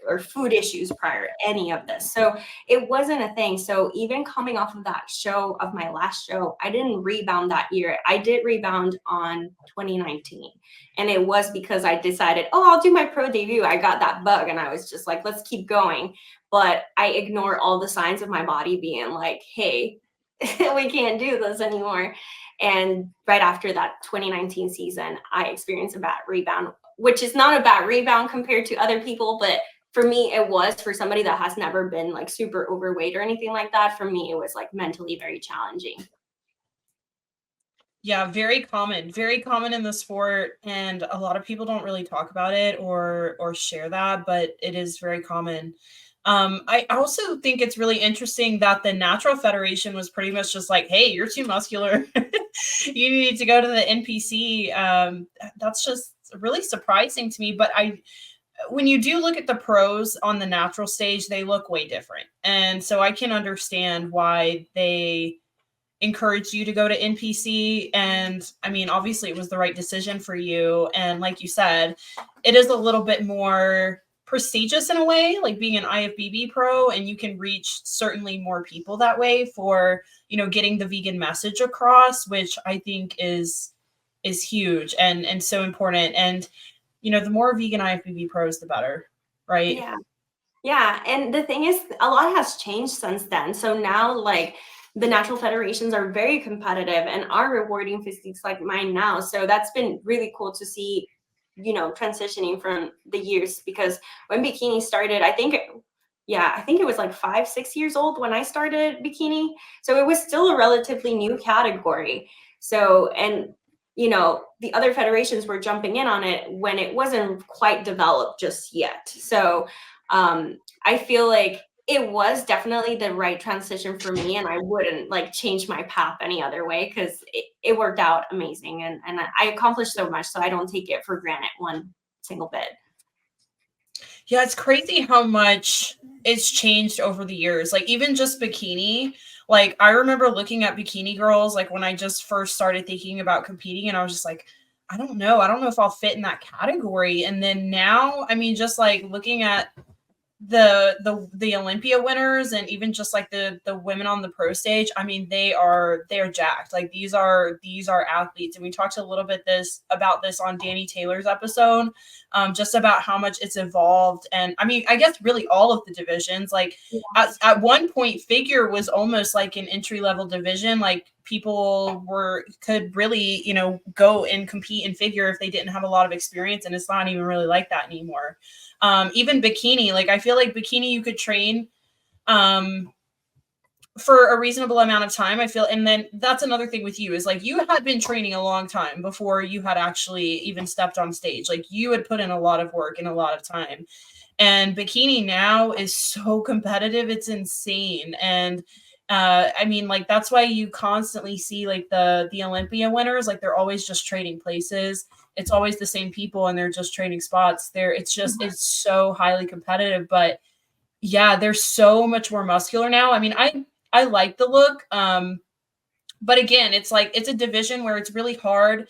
or food issues prior to any of this. So it wasn't a thing. So even coming off of that show, of my last show, I didn't rebound that year. I did rebound on 2019. And it was because I decided, oh, I'll do my pro debut. I got that bug and I was just like, let's keep going. But I ignore all the signs of my body being like, hey, we can't do this anymore. And right after that 2019 season, I experienced a bad rebound, which is not a bad rebound compared to other people, but for me, it was. For somebody that has never been like super overweight or anything like that, for me, it was like mentally very challenging. Yeah, very common in the sport, and a lot of people don't really talk about it or share that, but it is very common. I also think it's really interesting that the Natural Federation was pretty much just like, hey, you're too muscular. You need to go to the NPC. That's just really surprising to me. But when you do look at the pros on the natural stage, they look way different. And so I can understand why they encouraged you to go to NPC. And I mean, obviously it was the right decision for you. And like you said, it is a little bit more prestigious in a way, like being an IFBB pro, and you can reach certainly more people that way for, getting the vegan message across, which I think is huge and so important. And the more vegan IFBB pros, the better, right? Yeah. Yeah. And the thing is, a lot has changed since then. So now, like, the natural federations are very competitive and are rewarding physiques like mine now. So that's been really cool to see, you know, transitioning from the years, because when bikini started, I think it was like 5-6 years old when I started bikini. So it was still a relatively new category. So, and you know, the other federations were jumping in on it when it wasn't quite developed just yet. So I feel like it was definitely the right transition for me, and I wouldn't like change my path any other way, because it worked out amazing, and I accomplished so much, so I don't take it for granted one single bit. Yeah, it's crazy how much it's changed over the years. Like even just bikini, like I remember looking at bikini girls like when I just first started thinking about competing, and I was just like, I don't know. I don't know if I'll fit in that category. And then now, I mean, just like looking at the Olympia winners and even just like the women on the pro stage, I mean they are jacked. Like these are athletes, and we talked a little bit about this on Danny Taylor's episode, just about how much it's evolved. And I mean I guess really all of the divisions, like at one point figure was almost like an entry-level division. Like people could really, you know, go and compete in figure if they didn't have a lot of experience, and it's not even really like that anymore. Even bikini, like I feel like bikini you could train for a reasonable amount of time, I feel. And then that's another thing with you is like you had been training a long time before you had actually even stepped on stage. Like you had put in a lot of work and a lot of time. And bikini now is so competitive, it's insane. And I mean, like that's why you constantly see like the Olympia winners, like they're always just trading places. It's always the same people, and they're just trading spots. It's so highly competitive. But yeah, they're so much more muscular now. I mean, I like the look, but again, it's like it's a division where it's really hard.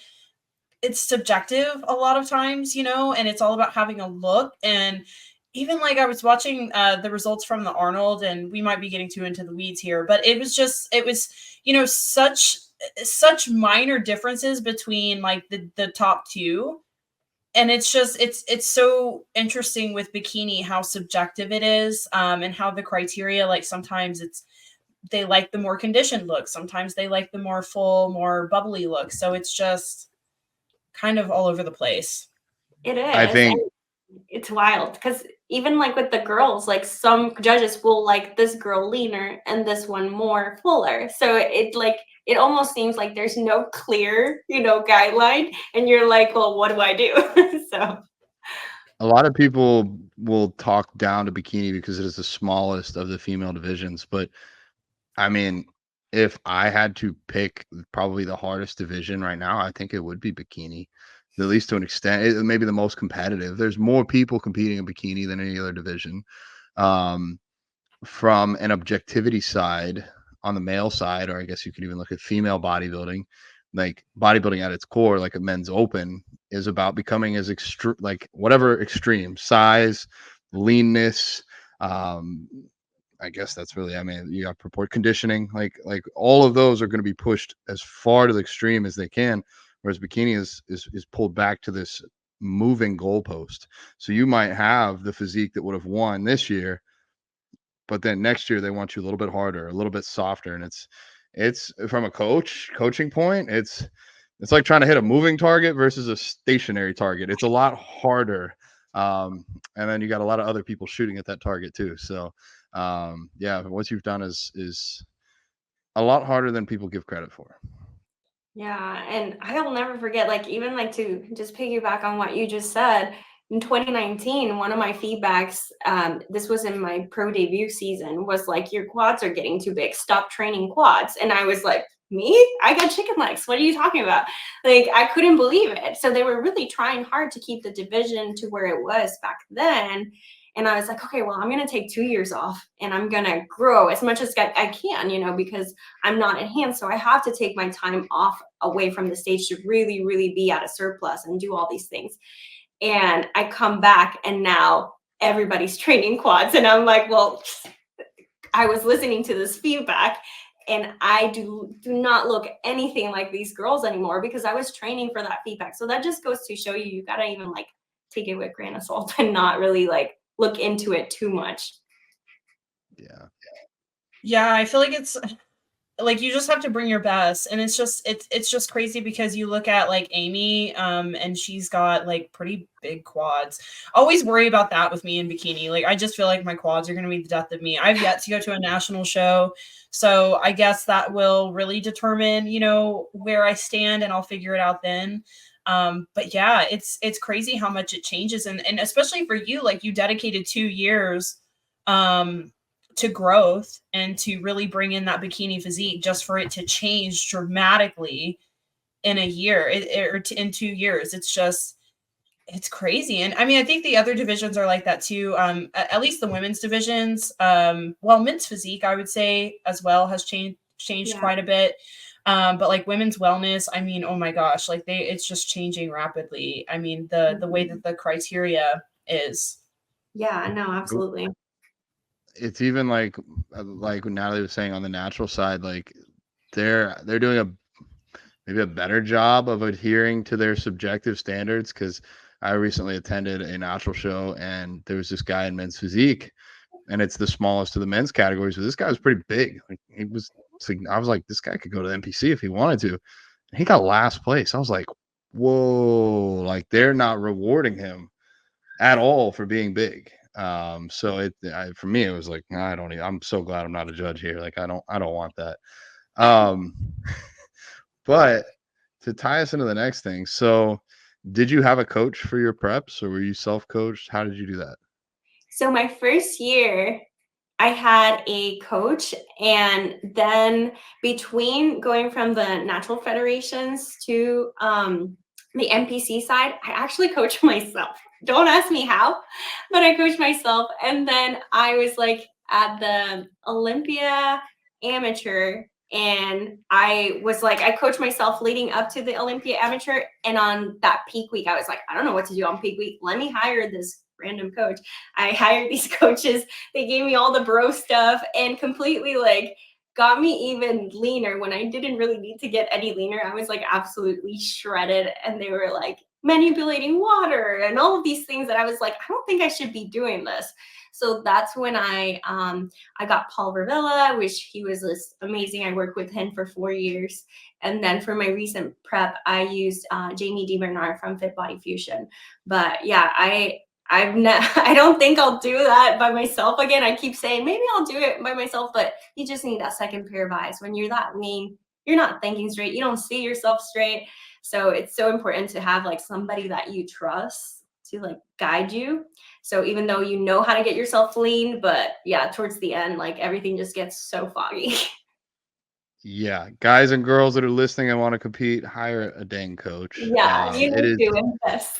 It's subjective a lot of times, you know, and it's all about having a look. And even like I was watching the results from the Arnold, and we might be getting too into the weeds here, but it was, you know, such minor differences between like the top two. And it's just it's so interesting with bikini how subjective it is, and how the criteria, like sometimes they like the more conditioned look, sometimes they like the more full, more bubbly look. So it's just kind of all over the place. It is. I think it's wild, because even like with the girls, like some judges will like this girl leaner and this one more fuller. So it almost seems like there's no clear, you know, guideline, and you're like, well, what do I do? So a lot of people will talk down to bikini because it is the smallest of the female divisions. But I mean, if I had to pick probably the hardest division right now, I think it would be bikini, at least to an extent. It may be the most competitive. There's more people competing in bikini than any other division. From an objectivity side, on the male side, or I guess you could even look at female bodybuilding, like bodybuilding at its core, like a men's open, is about becoming as extreme, like whatever extreme size, leanness. I guess that's really, I mean, you got purport conditioning, like all of those are going to be pushed as far to the extreme as they can. Whereas bikini is pulled back to this moving goalpost. So you might have the physique that would have won this year, but then next year they want you a little bit harder, a little bit softer. And it's from a coaching point, it's like trying to hit a moving target versus a stationary target. It's a lot harder. And then you got a lot of other people shooting at that target too. So yeah, what you've done is a lot harder than people give credit for. yeah, and I'll never forget, like even like to just piggyback on what you just said, in 2019, one of my feedbacks, this was in my pro debut season, was like, your quads are getting too big, stop training quads. And I was like, me? I got chicken legs. What are you talking about? Like, I couldn't believe it. So they were really trying hard to keep the division to where it was back then. And I was like, okay, well, I'm going to take 2 years off, and I'm going to grow as much as I can, you know, because I'm not enhanced. So I have to take my time off away from the stage to really, really be at a surplus and do all these things. And I come back, and now everybody's training quads. And I'm like, well, I was listening to this feedback, and I do not look anything like these girls anymore because I was training for that feedback. So that just goes to show you got to even like take it with a grain of salt and not really like look into it too much. Yeah. Yeah, I feel like it's like you just have to bring your best. And it's just crazy because you look at like Amy, and she's got like pretty big quads. Always worry about that with me in bikini. Like I just feel like my quads are going to be the death of me. I've yet to go to a national show, so I guess that will really determine, you know, where I stand, and I'll figure it out then. But yeah, it's crazy how much it changes, and especially for you, like you dedicated 2 years to growth and to really bring in that bikini physique, just for it to change dramatically in a year, in 2 years. It's crazy. And I mean, I think the other divisions are like that too. At least the women's divisions. Well, men's physique, I would say as well, has changed quite a bit. But like women's wellness, I mean, oh my gosh, like it's just changing rapidly. I mean, the way that the criteria is. Yeah, no, absolutely. It's even like Natalie was saying on the natural side, like they're doing maybe a better job of adhering to their subjective standards. Because I recently attended a natural show, and there was this guy in men's physique, and it's the smallest of the men's categories, but this guy was pretty big. Like I was like, this guy could go to the NPC if he wanted to. And he got last place. I was like, whoa, like they're not rewarding him at all for being big. So for me, it was like, I'm so glad I'm not a judge here. Like I don't want that. Um, but to tie us into the next thing, so did you have a coach for your preps, or were you self-coached? How did you do that? So my first year, I had a coach, and then between going from the natural federations to the NPC side, I actually coached myself. Don't ask me how, but I coached myself. And then I was like at the Olympia Amateur, and I was like, I coached myself leading up to the Olympia Amateur. And on that peak week, I was like, I don't know what to do on peak week. Let me hire this random coach. I hired these coaches. They gave me all the bro stuff and completely like got me even leaner when I didn't really need to get any leaner. I was like absolutely shredded, and they were like manipulating water and all of these things that I was like, I don't think I should be doing this. So that's when I got Paul Vervilla, which he was this amazing. I worked with him for 4 years. And then for my recent prep, I used Jamie DeBernard from Fit Body Fusion. But yeah, I don't think I'll do that by myself again. I keep saying maybe I'll do it by myself, but you just need that second pair of eyes. When you're that lean, you're not thinking straight. You don't see yourself straight. So it's so important to have like somebody that you trust to like guide you. So even though you know how to get yourself lean, but yeah, towards the end, like everything just gets so foggy. Yeah, guys and girls that are listening and want to compete, hire a dang coach. Yeah, you need to invest.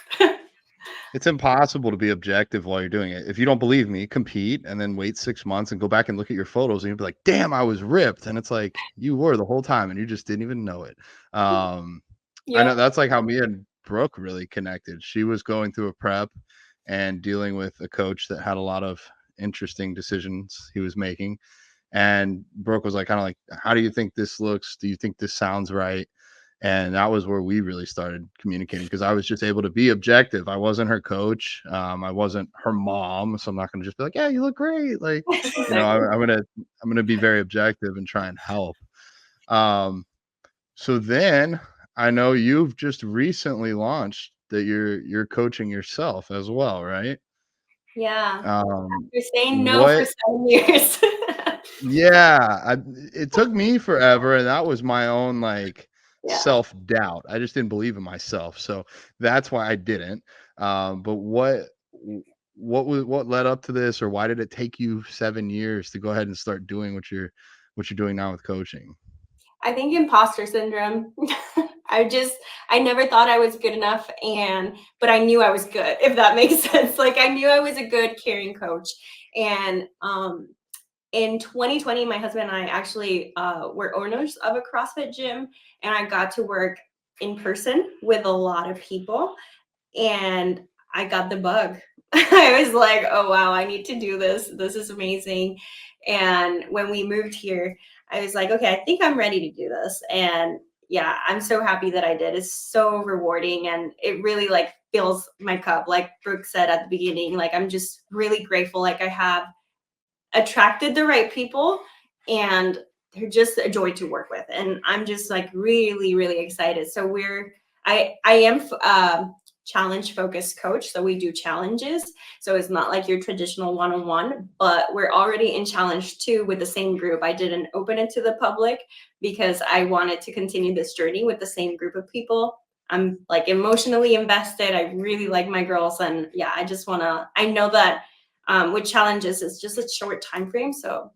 It's impossible to be objective while you're doing it. If you don't believe me, compete and then wait 6 months and go back and look at your photos, and you'll be like, damn, I was ripped. And it's like, you were the whole time and you just didn't even know it. I know that's like how me and Brooke really connected. She was going through a prep and dealing with a coach that had a lot of interesting decisions he was making. And Brooke was like, kind of like, how do you think this looks? Do you think this sounds right? And that was where we really started communicating, because I was just able to be objective. I wasn't her coach. I wasn't her mom. So I'm not going to just be like, yeah, you look great. Like, you know, I'm going to be very objective and try and help. So then I know you've just recently launched that you're coaching yourself as well, right? Yeah. Um, You're saying no for 7 years. Yeah, it took me forever, and that was my own like self-doubt. I just didn't believe in myself, so that's why I didn't. But what led up to this, or why did it take you 7 years to go ahead and start doing what you're doing now with coaching? I think imposter syndrome. I never thought I was good enough, but I knew I was good, if that makes sense. Like I knew I was a good caring coach. And in 2020, my husband and I actually were owners of a CrossFit gym, and I got to work in person with a lot of people, and I got the bug. I was like, oh, wow, I need to do this. This is amazing. And when we moved here, I was like, okay, I think I'm ready to do this. And yeah, I'm so happy that I did. It's so rewarding, and it really like fills my cup. Like Brooke said at the beginning, like I'm just really grateful. Like I have attracted the right people, and they're just a joy to work with. And I'm just like really, really excited. So I am challenge focused coach. So we do challenges. So it's not like your traditional one-on-one, but we're already in challenge 2 with the same group. I didn't open it to the public because I wanted to continue this journey with the same group of people. I'm like emotionally invested. I really like my girls. And yeah, I know that with challenges, it's just a short time frame. So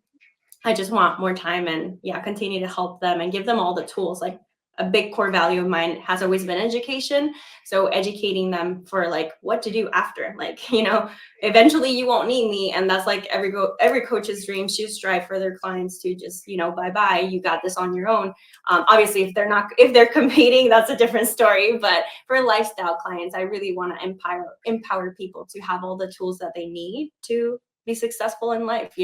I just want more time and continue to help them and give them all the tools. Like a big core value of mine has always been education. So educating them for like what to do after, like, eventually you won't need me. And that's like every coach's dream, to strive for their clients to just, bye-bye, you got this on your own. Obviously if they're competing, that's a different story. But for lifestyle clients, I really want to empower people to have all the tools that they need to be successful in life,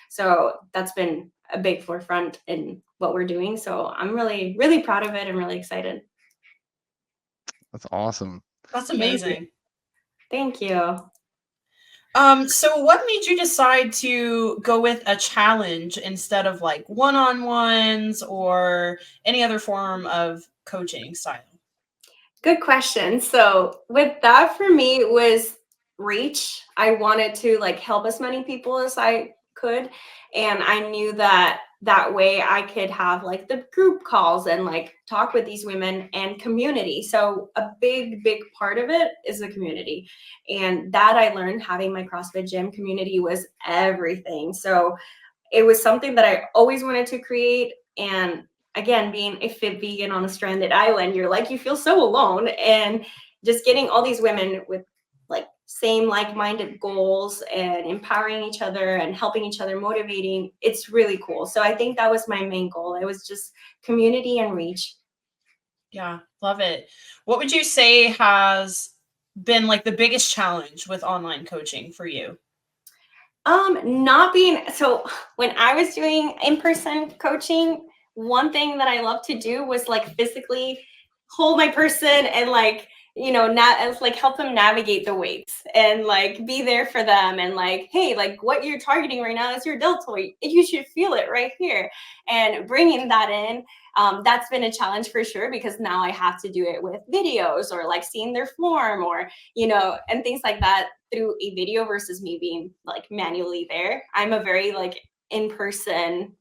So that's been a big forefront in what we're doing. So I'm really, really proud of it and really excited. That's awesome. That's amazing. Thank you. So what made you decide to go with a challenge instead of like one-on-ones or any other form of coaching style? Good question. So with that, for me, it was reach. I wanted to like help as many people as I could. And I knew that way I could have like the group calls and like talk with these women and community. So a big, big part of it is the community. And that I learned having my CrossFit gym community was everything. So it was something that I always wanted to create. And again, being a fit vegan on a stranded island, you feel so alone. And just getting all these women with like same like-minded goals and empowering each other and helping each other, motivating, it's really cool. So I think that was my main goal. It was just community and reach. Yeah, love it. What would you say has been like the biggest challenge with online coaching for you? So when I was doing in-person coaching, one thing that I love to do was like physically hold my person and like, help them navigate the weights and like be there for them and like, hey, like what you're targeting right now is your deltoid. You should feel it right here. And bringing that in, that's been a challenge for sure, because now I have to do it with videos or like seeing their form or, and things like that through a video versus me being like manually there. I'm a very like in-person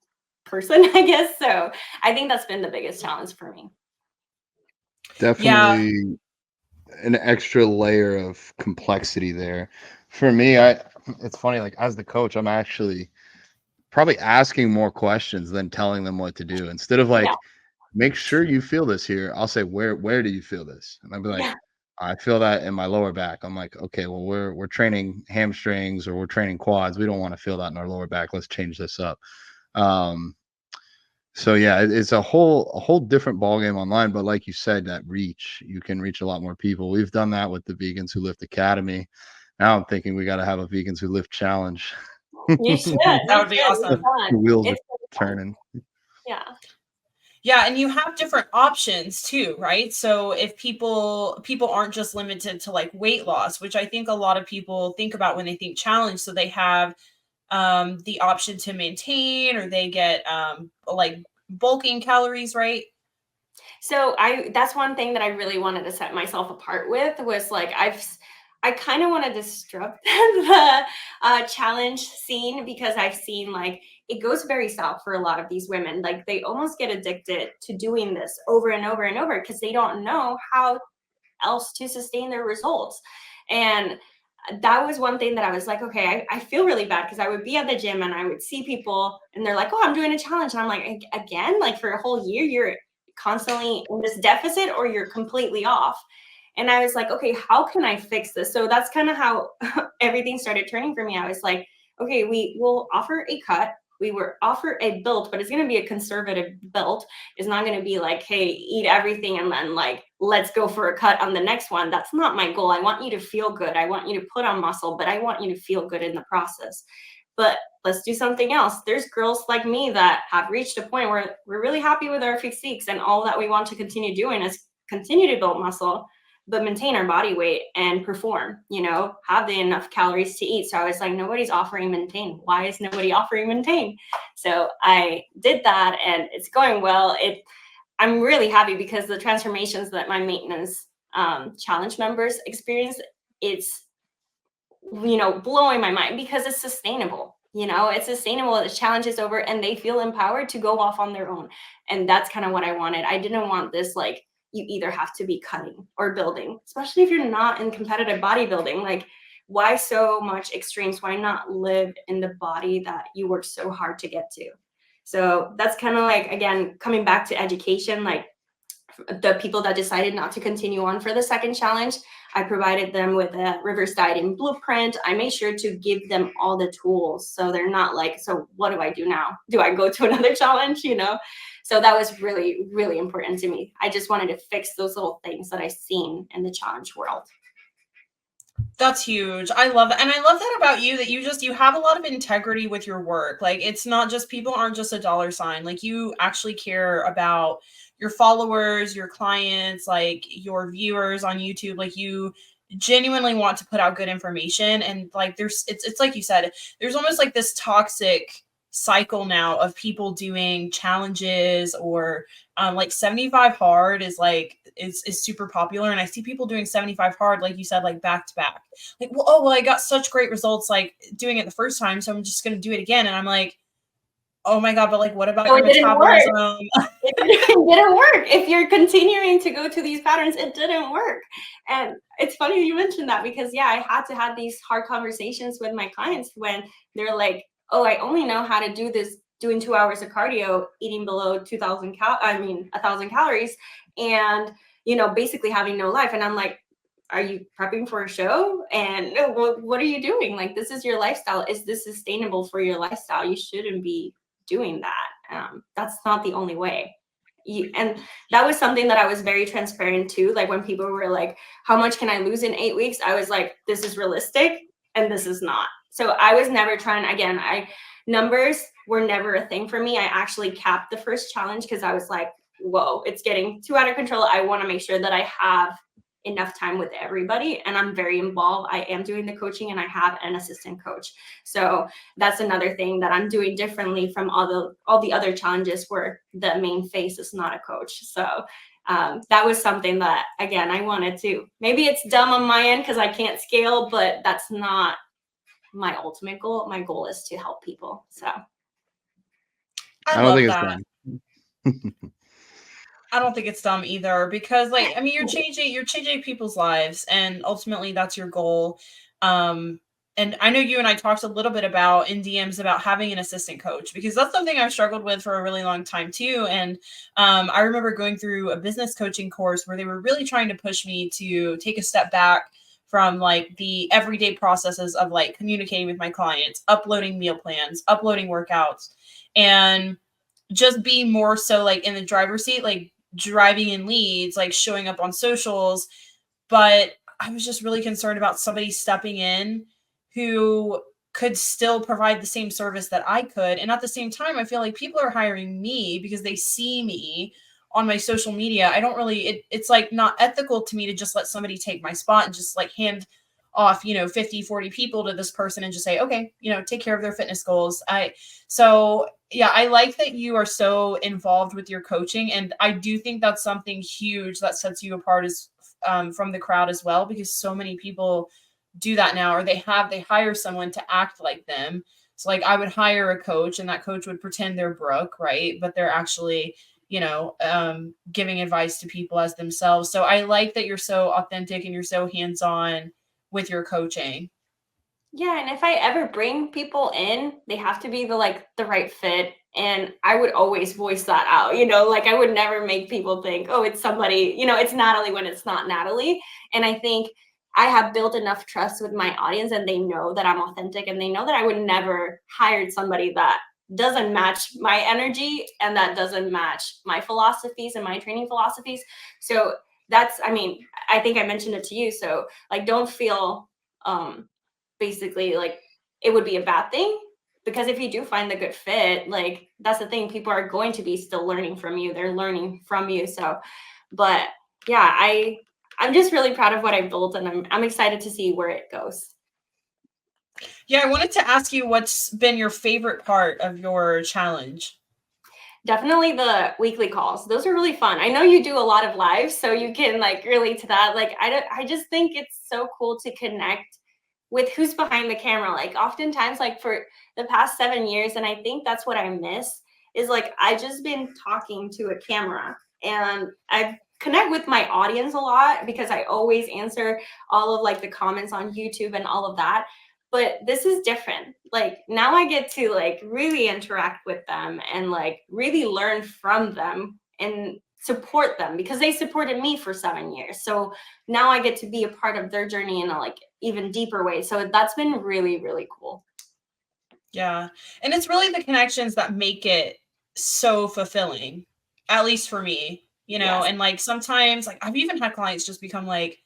person, I guess. So I think that's been the biggest challenge for me. Definitely an extra layer of complexity there. For me, it's funny, like as the coach, I'm actually probably asking more questions than telling them what to do. Instead of like, make sure you feel this here, I'll say, where do you feel this? And I'll be like, I feel that in my lower back. I'm like, okay, well, we're training hamstrings or we're training quads. We don't want to feel that in our lower back. Let's change this up. So yeah, it's a whole different ballgame online. But like you said, that reach, you can reach a lot more people. We've done that with the Vegans Who Lift Academy. Now I'm thinking we got to have a Vegans Who Lift challenge. You should. That would be awesome. The wheels are turning. Yeah. Yeah, and you have different options too, right? So if people aren't just limited to like weight loss, which I think a lot of people think about when they think challenge. So they have the option to maintain, or they get like bulking calories, right? So that's one thing that I really wanted to set myself apart with, was like I kind of want to disrupt the challenge scene, because I've seen like it goes very south for a lot of these women. Like they almost get addicted to doing this over and over and over because they don't know how else to sustain their results. And that was one thing that I was like, okay, I feel really bad, because I would be at the gym and I would see people and they're like, oh, I'm doing a challenge. And I'm like, again, like for a whole year, you're constantly in this deficit or you're completely off. And I was like, okay, how can I fix this? So that's kind of how everything started turning for me. I was like, okay, we will offer a cut. We were offer a build, but it's going to be a conservative build. It's not going to be like, hey, eat everything and then like, let's go for a cut on the next one. That's not my goal. I want you to feel good. I want you to put on muscle, but I want you to feel good in the process. But let's do something else. There's girls like me that have reached a point where we're really happy with our physiques, and all that we want to continue doing is continue to build muscle. but maintain our body weight and perform, you know, have the enough calories to eat. So I was like, nobody's offering maintain. Why is nobody offering maintain? So I did that, and it's going well. I'm really happy because the transformations that my maintenance challenge members experience, it's, you know, blowing my mind because it's sustainable. You know, it's sustainable. The challenge is over and they feel empowered to go off on their own. And that's kind of what I wanted. I didn't want this, like, you either have to be cutting or building, especially if you're not in competitive bodybuilding. Like, why so much extremes? Why not live in the body that you worked so hard to get to? So that's kind of like, again, coming back to education, like the people that decided not to continue on for the second challenge, I provided them with a reverse dieting blueprint. I made sure to give them all the tools so they're not like, so what do I do now? Do I go to another challenge, you know? So that was really, really important to me. I just wanted to fix those little things that I've seen in the challenge world. That's huge. I love that. And I love that about you, that you have a lot of integrity with your work. Like, it's not just, people aren't just a dollar sign. Like, you actually care about your followers, your clients, like your viewers on YouTube. Like, you genuinely want to put out good information. And like, it's like you said, there's almost like this toxic cycle now of people doing challenges, or like 75 hard is like, is super popular. And I see people doing 75 hard, like you said, like back to back. Like, well, I got such great results like doing it the first time, so I'm just going to do it again. And I'm like, oh my God, but like, what about your metabolism? It didn't work. If you're continuing to go to these patterns, it didn't work. And it's funny you mentioned that, because yeah, I had to have these hard conversations with my clients when they're like, oh, I only know how to do this doing 2 hours of cardio, eating below 1,000 calories, and, you know, basically having no life. And I'm like, are you prepping for a show? And what are you doing? Like, this is your lifestyle. Is this sustainable for your lifestyle? You shouldn't be doing that. That's not the only way. And that was something that I was very transparent to. Like, when people were like, how much can I lose in 8 weeks? I was like, this is realistic and this is not. So I was never trying, again, numbers were never a thing for me. I actually capped the first challenge because I was like, whoa, it's getting too out of control. I want to make sure that I have enough time with everybody, and I'm very involved. I am doing the coaching and I have an assistant coach. So that's another thing that I'm doing differently from all the other challenges where the main face is not a coach. So that was something that, again, I wanted to, maybe it's dumb on my end because I can't scale, but that's not my ultimate goal. My goal is to help people. So I don't think it's dumb. I don't think it's dumb either, because like, I mean, you're changing people's lives, and ultimately that's your goal. And I know you and I talked a little bit about in DMs about having an assistant coach, because that's something I've struggled with for a really long time too. And I remember going through a business coaching course where they were really trying to push me to take a step back from like the everyday processes of like communicating with my clients, uploading meal plans, uploading workouts, and just be more so like in the driver's seat, like driving in leads, like showing up on socials. But I was just really concerned about somebody stepping in who could still provide the same service that I could. And at the same time, I feel like people are hiring me because they see me on my social media. I don't really, it's like not ethical to me to just let somebody take my spot and just like hand off, 50, 40 people to this person and just say, okay, take care of their fitness goals. So yeah, I like that you are so involved with your coaching. And I do think that's something huge that sets you apart as from the crowd as well, because so many people do that now, or they hire someone to act like them. So like, I would hire a coach and that coach would pretend they're Brooke, right? But they're actually, giving advice to people as themselves. So I like that you're so authentic and you're so hands-on with your coaching. Yeah, and if I ever bring people in, they have to be the right fit. And I would always voice that out, like I would never make people think, oh, it's somebody, it's Natalie when it's not Natalie. And I think I have built enough trust with my audience, and they know that I'm authentic, and they know that I would never hire somebody that doesn't match my energy and that doesn't match my philosophies and my training philosophies. So that's, I think I mentioned it to you. So like, don't feel, basically like it would be a bad thing, because if you do find the good fit, like that's the thing, people are going to be still learning from you. They're learning from you. So, but yeah, I'm just really proud of what I built, and I'm excited to see where it goes. Yeah, I wanted to ask you what's been your favorite part of your challenge? Definitely the weekly calls. Those are really fun. I know you do a lot of lives, so you can like relate to that. Like I just think it's so cool to connect with who's behind the camera. Like oftentimes, like for the past 7 years, and I think that's what I miss is like I just been talking to a camera, and I connect with my audience a lot because I always answer all of like the comments on YouTube and all of that. But this is different. Like now I get to like really interact with them and like really learn from them and support them because they supported me for 7 years. So now I get to be a part of their journey in a like even deeper way. So that's been really, really cool. Yeah. And it's really the connections that make it so fulfilling, at least for me, you know, Yes. and like sometimes like I've even had clients just become like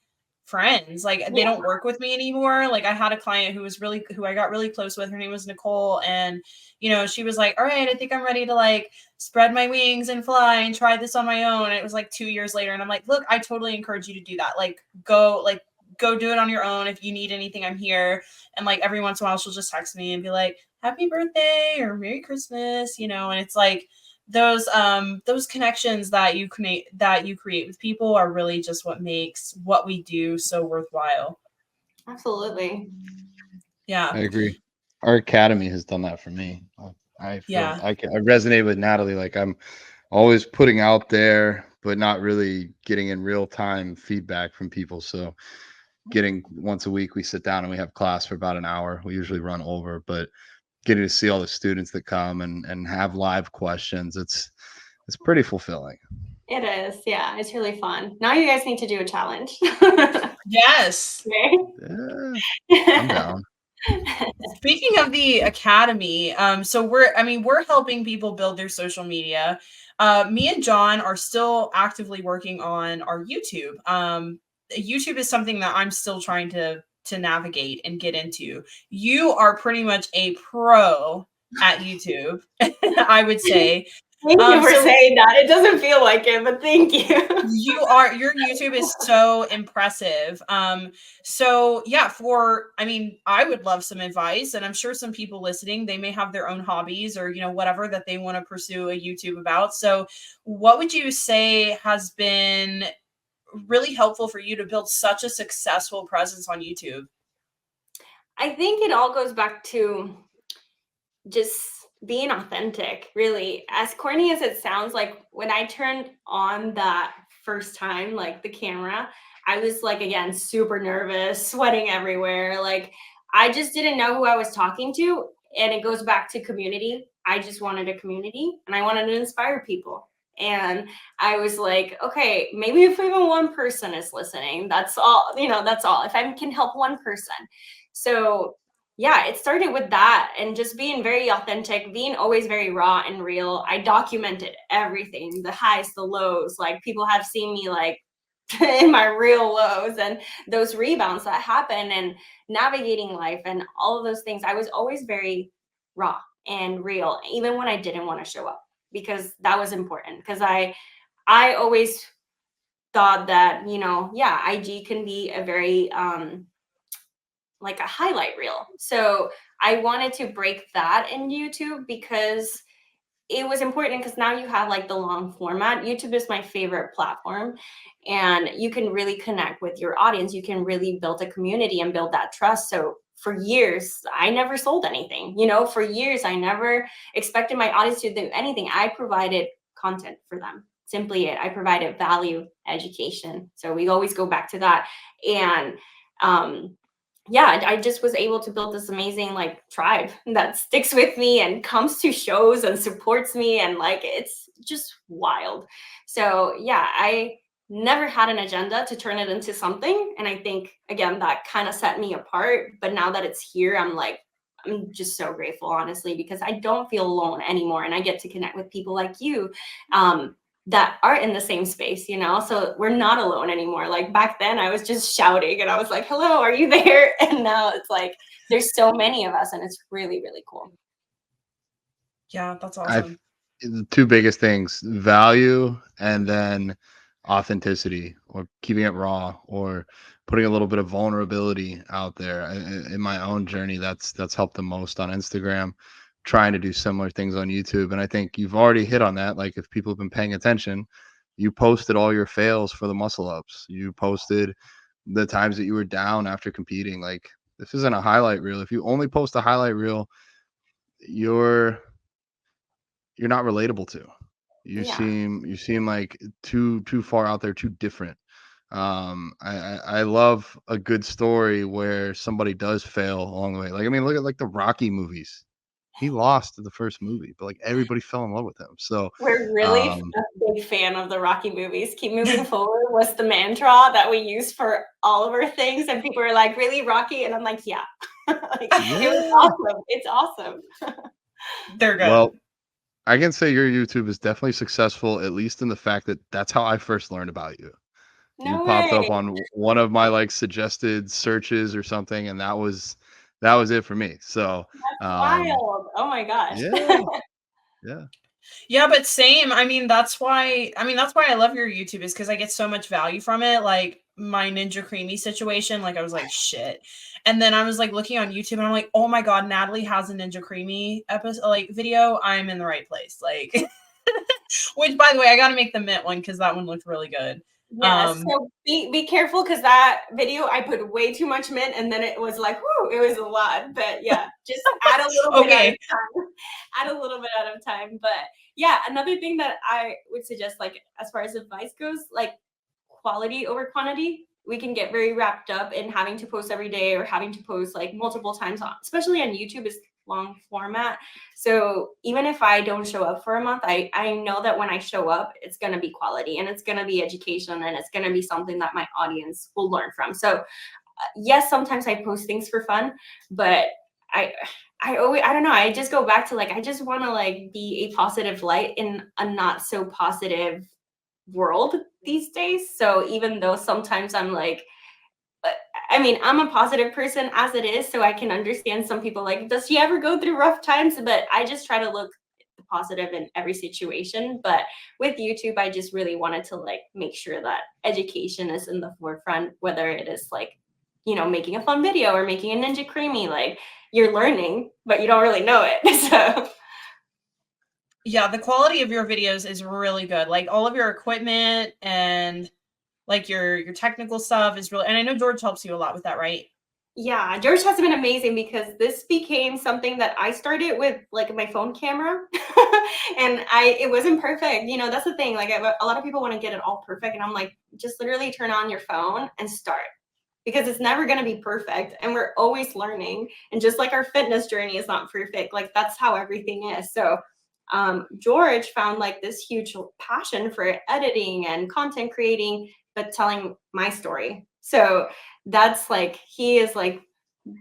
friends. Like they Yeah. don't work with me anymore. Like I had a client who I got really close with. Her name was Nicole. And, you know, she was like, all right, I think I'm ready to like spread my wings and fly and try this on my own. And it was like 2 years later. And I'm like, look, I totally encourage you to do that. Go do it on your own. If you need anything, I'm here. And like every once in a while, she'll just text me and be like, happy birthday or Merry Christmas, you know, and it's like those connections that you create with people are really just what makes what we do so worthwhile. Absolutely. Yeah. I agree. Our academy has done that for me. I feel Yeah. I resonate with Natalie. Like I'm always putting out there, but not really getting in real time feedback from people. So getting once a week, we sit down and we have class for about an hour. We usually run over, but getting to see all the students that come and have live questions, it's pretty fulfilling. It is. Yeah. It's really fun. Now you guys need to do a challenge. Yes. Yeah, I'm down. Speaking of the academy, so we're helping people build their social media. Me and John are still actively working on our YouTube. YouTube is something that I'm still trying to navigate and get into. You are pretty much a pro at YouTube, I would say. Thank you for So saying that. It doesn't feel like it, but thank you. your YouTube is so impressive. So yeah, I would love some advice, and I'm sure some people listening, they may have their own hobbies or, you know, whatever that they want to pursue a YouTube about. So what would you say has been really helpful for you to build such a successful presence on YouTube? I think it all goes back to just being authentic, really. As corny as it sounds, like when I turned on that first time, like the camera, I was like, again, super nervous, sweating everywhere. Like, I just didn't know who I was talking to. And it goes back to community. I just wanted a community and I wanted to inspire people. And I was like, okay, maybe if even one person is listening, that's all, that's all. If I can help one person. So yeah, it started with that and just being very authentic, being always very raw and real. I documented everything, the highs, the lows. Like people have seen me like in my real lows and those rebounds that happen and navigating life and all of those things. I was always very raw and real, even when I didn't want to show up because that was important. Because I always thought that, yeah, IG can be a very like a highlight reel. So I wanted to break that in YouTube because it was important because now you have like the long format. YouTube is my favorite platform and you can really connect with your audience. You can really build a community and build that trust. So for years, I never sold anything. For years, I never expected my audience to do anything. I provided content for them. Simply it. I provided value, education. So we always go back to that. And yeah, I just was able to build this amazing like tribe that sticks with me and comes to shows and supports me. And like, it's just wild. So yeah, I never had an agenda to turn it into something. And I think, again, that kind of set me apart. But now that it's here, I'm just so grateful, honestly, because I don't feel alone anymore. And I get to connect with people like you. That are in the same space, so we're not alone anymore. Like back then I was just shouting and I was like, hello, are you there? And now it's like there's so many of us and it's really, really cool. Yeah, that's awesome. The two biggest things, value and then authenticity or keeping it raw or putting a little bit of vulnerability out there. In my own journey, that's helped the most on Instagram, trying to do similar things on YouTube. And I think you've already hit on that. Like, if people have been paying attention, you posted all your fails for the muscle ups. You posted the times that you were down after competing. Like, this isn't a highlight reel. If you only post a highlight reel, you're not relatable to. You Yeah. seem like too far out there, too different. I love a good story where somebody does fail along the way. Like, I mean, look at like the Rocky movies. He lost in the first movie, but like everybody fell in love with him. So We're really um a big fan of the Rocky movies. Keep moving forward was the mantra that we use for all of our things. And people are like, really, Rocky? And I'm like, yeah. Like, it was yeah. awesome. It's awesome. They're good. Well, I can say your YouTube is definitely successful, at least in the fact that that's how I first learned about you. You No popped way. up on one of my like suggested searches or something, and that was it for me. So That's um wild. Oh my gosh. yeah, yeah. Yeah, but same. That's why I love your YouTube, is because I get so much value from it. Like my Ninja Creamy situation, like I was like, shit. And then I was like looking on YouTube and I'm like, oh my God, Natalie has a Ninja Creamy episode, like video. I'm in the right place. Like, which by the way, I got to make the mint one because that one looked really good. Yes. So be careful, because that video I put way too much mint and then it was like, whoo, it was a lot. But yeah, just add a little bit at a time. Add a little bit at a time. But yeah, another thing that I would suggest, like as far as advice goes, like quality over quantity. We can get very wrapped up in having to post every day or having to post like multiple times on, especially on YouTube is long format. So even if I don't show up for a month, I know that when I show up, it's going to be quality and it's going to be education and it's going to be something that my audience will learn from. So yes, sometimes I post things for fun, but I don't know. I just go back to like, I just want to like be a positive light in a not so positive world these days. So even though sometimes I'm like, I mean, I'm a positive person as it is, so I can understand some people like, does she ever go through rough times? But I just try to look positive in every situation. But with YouTube, I just really wanted to like make sure that education is in the forefront, whether it is like, making a fun video or making a Ninja Creamy, like you're learning, but you don't really know it. So yeah, the quality of your videos is really good. Like all of your equipment and like your technical stuff is really, and I know George helps you a lot with that, right? yeah, George has been amazing because this became something that I started with like my phone camera and it wasn't perfect. That's the thing. Like a lot of people want to get it all perfect. And I'm like, just literally turn on your phone and start, because it's never going to be perfect. And we're always learning. And just like our fitness journey is not perfect, like that's how everything is. So George found like this huge passion for editing and content creating, but telling my story. So that's like, he is like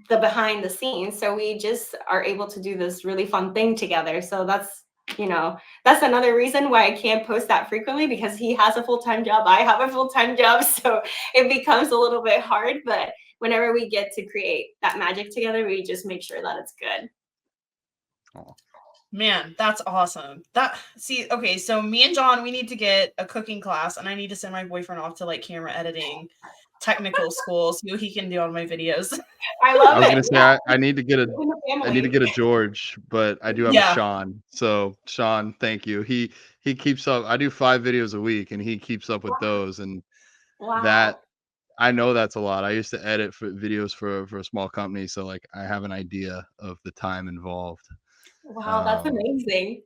the behind the scenes. So we just are able to do this really fun thing together. So that's another reason why I can't post that frequently, because he has a full-time job. I have a full-time job. So it becomes a little bit hard, but whenever we get to create that magic together, we just make sure that it's good. Oh. Man, that's awesome. Okay, so me and John, we need to get a cooking class, and I need to send my boyfriend off to like camera editing technical school, see what he can do on my videos. I love I was it. gonna say Yeah. I need to get a George, but I do have a Yeah. Sean. So Sean, thank you. He keeps up. I do 5 videos a week, and he keeps up with those, and Wow. that I know that's a lot. I used to edit for videos for a small company, so like I have an idea of the time involved. Wow, that's amazing.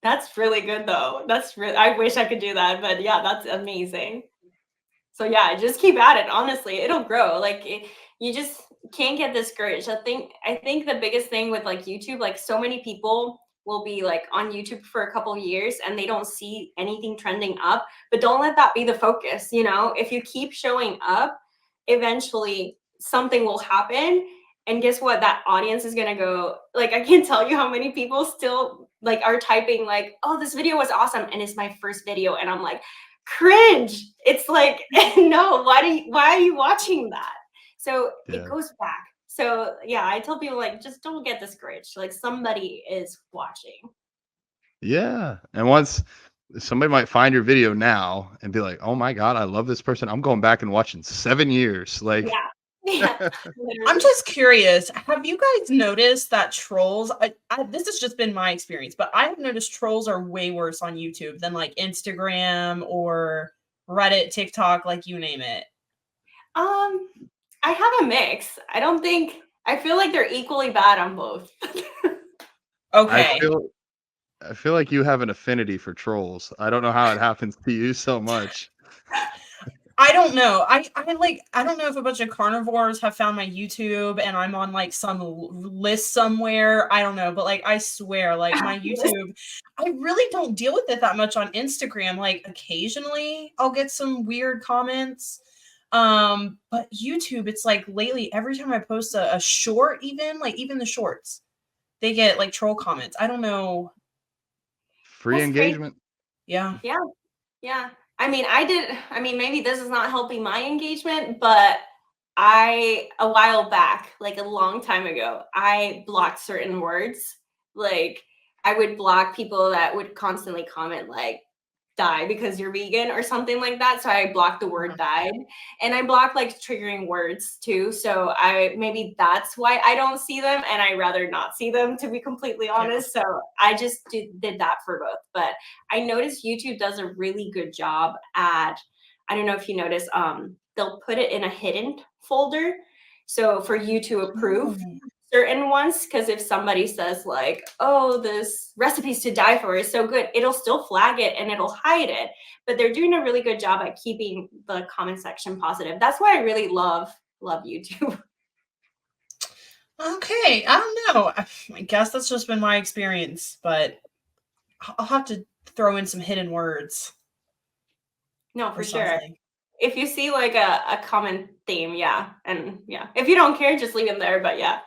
That's really good though. I wish I could do that, but yeah, that's amazing. So yeah, just keep at it. Honestly, it'll grow. Like you just can't get discouraged. I think the biggest thing with like YouTube, like so many people will be like on YouTube for a couple years and they don't see anything trending up, but don't let that be the focus. If you keep showing up, eventually something will happen. And guess what? That audience is gonna go, like, I can't tell you how many people still like are typing like, oh, this video was awesome, and it's my first video. And I'm like, cringe. It's like, no, why are you watching that? So it Yeah. goes back. So yeah, I tell people like, just don't get discouraged. Like somebody is watching. Yeah. And once somebody might find your video now and be like, oh my God, I love this person. I'm going back and watching 7 years. Like, Yeah. Yeah. I'm Literally. just curious. Have you guys noticed that trolls? This has just been my experience, but I have noticed trolls are way worse on YouTube than like Instagram or Reddit, TikTok, like you name it. I have a mix. I feel like they're equally bad on both. Okay. I feel like you have an affinity for trolls. I don't know how it happens to you so much. I don't know. I don't know if a bunch of carnivores have found my YouTube and I'm on like some list somewhere. I don't know, but like I swear, like my YouTube, I really don't deal with it that much on Instagram. Like occasionally I'll get some weird comments. But YouTube, it's like lately every time I post a short, even the shorts, they get like troll comments. I don't know. Free That's crazy. engagement. Yeah. Yeah. Yeah. I mean, maybe this is not helping my engagement, but a while back, like a long time ago, I blocked certain words. Like I would block people that would constantly comment like die because you're vegan or something like that. So I blocked the word died, and I blocked like triggering words too. So maybe that's why I don't see them, and I rather not see them, to be completely honest. So I just did that for both. But I noticed YouTube does a really good job at, I don't know if you notice, they'll put it in a hidden folder. So for you to approve certain ones, because if somebody says like, oh, this recipes to die for is so good, it'll still flag it and it'll hide it. But they're doing a really good job at keeping the comment section positive. That's why I really love YouTube. Okay, I don't know. I guess that's just been my experience, but I'll have to throw in some hidden words. No, or for sure. something. If you see like a common theme, yeah. And yeah, if you don't care, just leave them there. But yeah.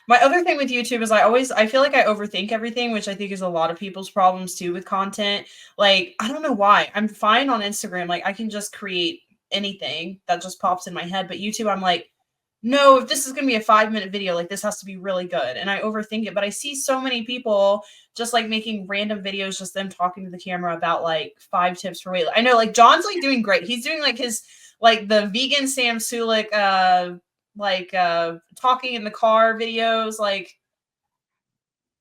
My other thing with YouTube is I feel like I overthink everything, which I think is a lot of people's problems too with content. Like, I don't know why. I'm fine on Instagram. Like, I can just create anything that just pops in my head. But YouTube, I'm like, no, if this is going to be a 5-minute video, like this has to be really good. And I overthink it. But I see so many people just like making random videos, just them talking to the camera about like 5 tips for weight loss. I know like John's like doing great. He's doing like his, like the vegan Sam Sulik, talking in the car videos, like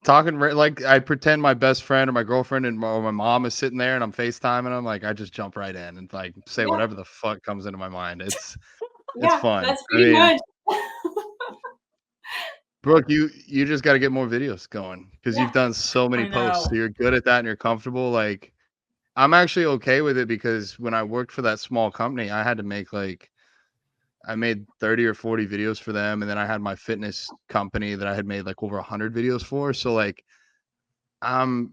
Talking like I pretend my best friend or my girlfriend and my mom is sitting there and I'm FaceTiming them. Like I just jump right in and like say whatever the fuck comes into my mind. It's Yeah, fun. that's I pretty mean, much. Brooke, you just got to get more videos going because you've done so many I posts. So know. you're good at that and you're comfortable. Like I'm actually okay with it because when I worked for that small company, I had to make like I made 30 or 40 videos for them, and then I had my fitness company that I had made like over 100 videos for. So like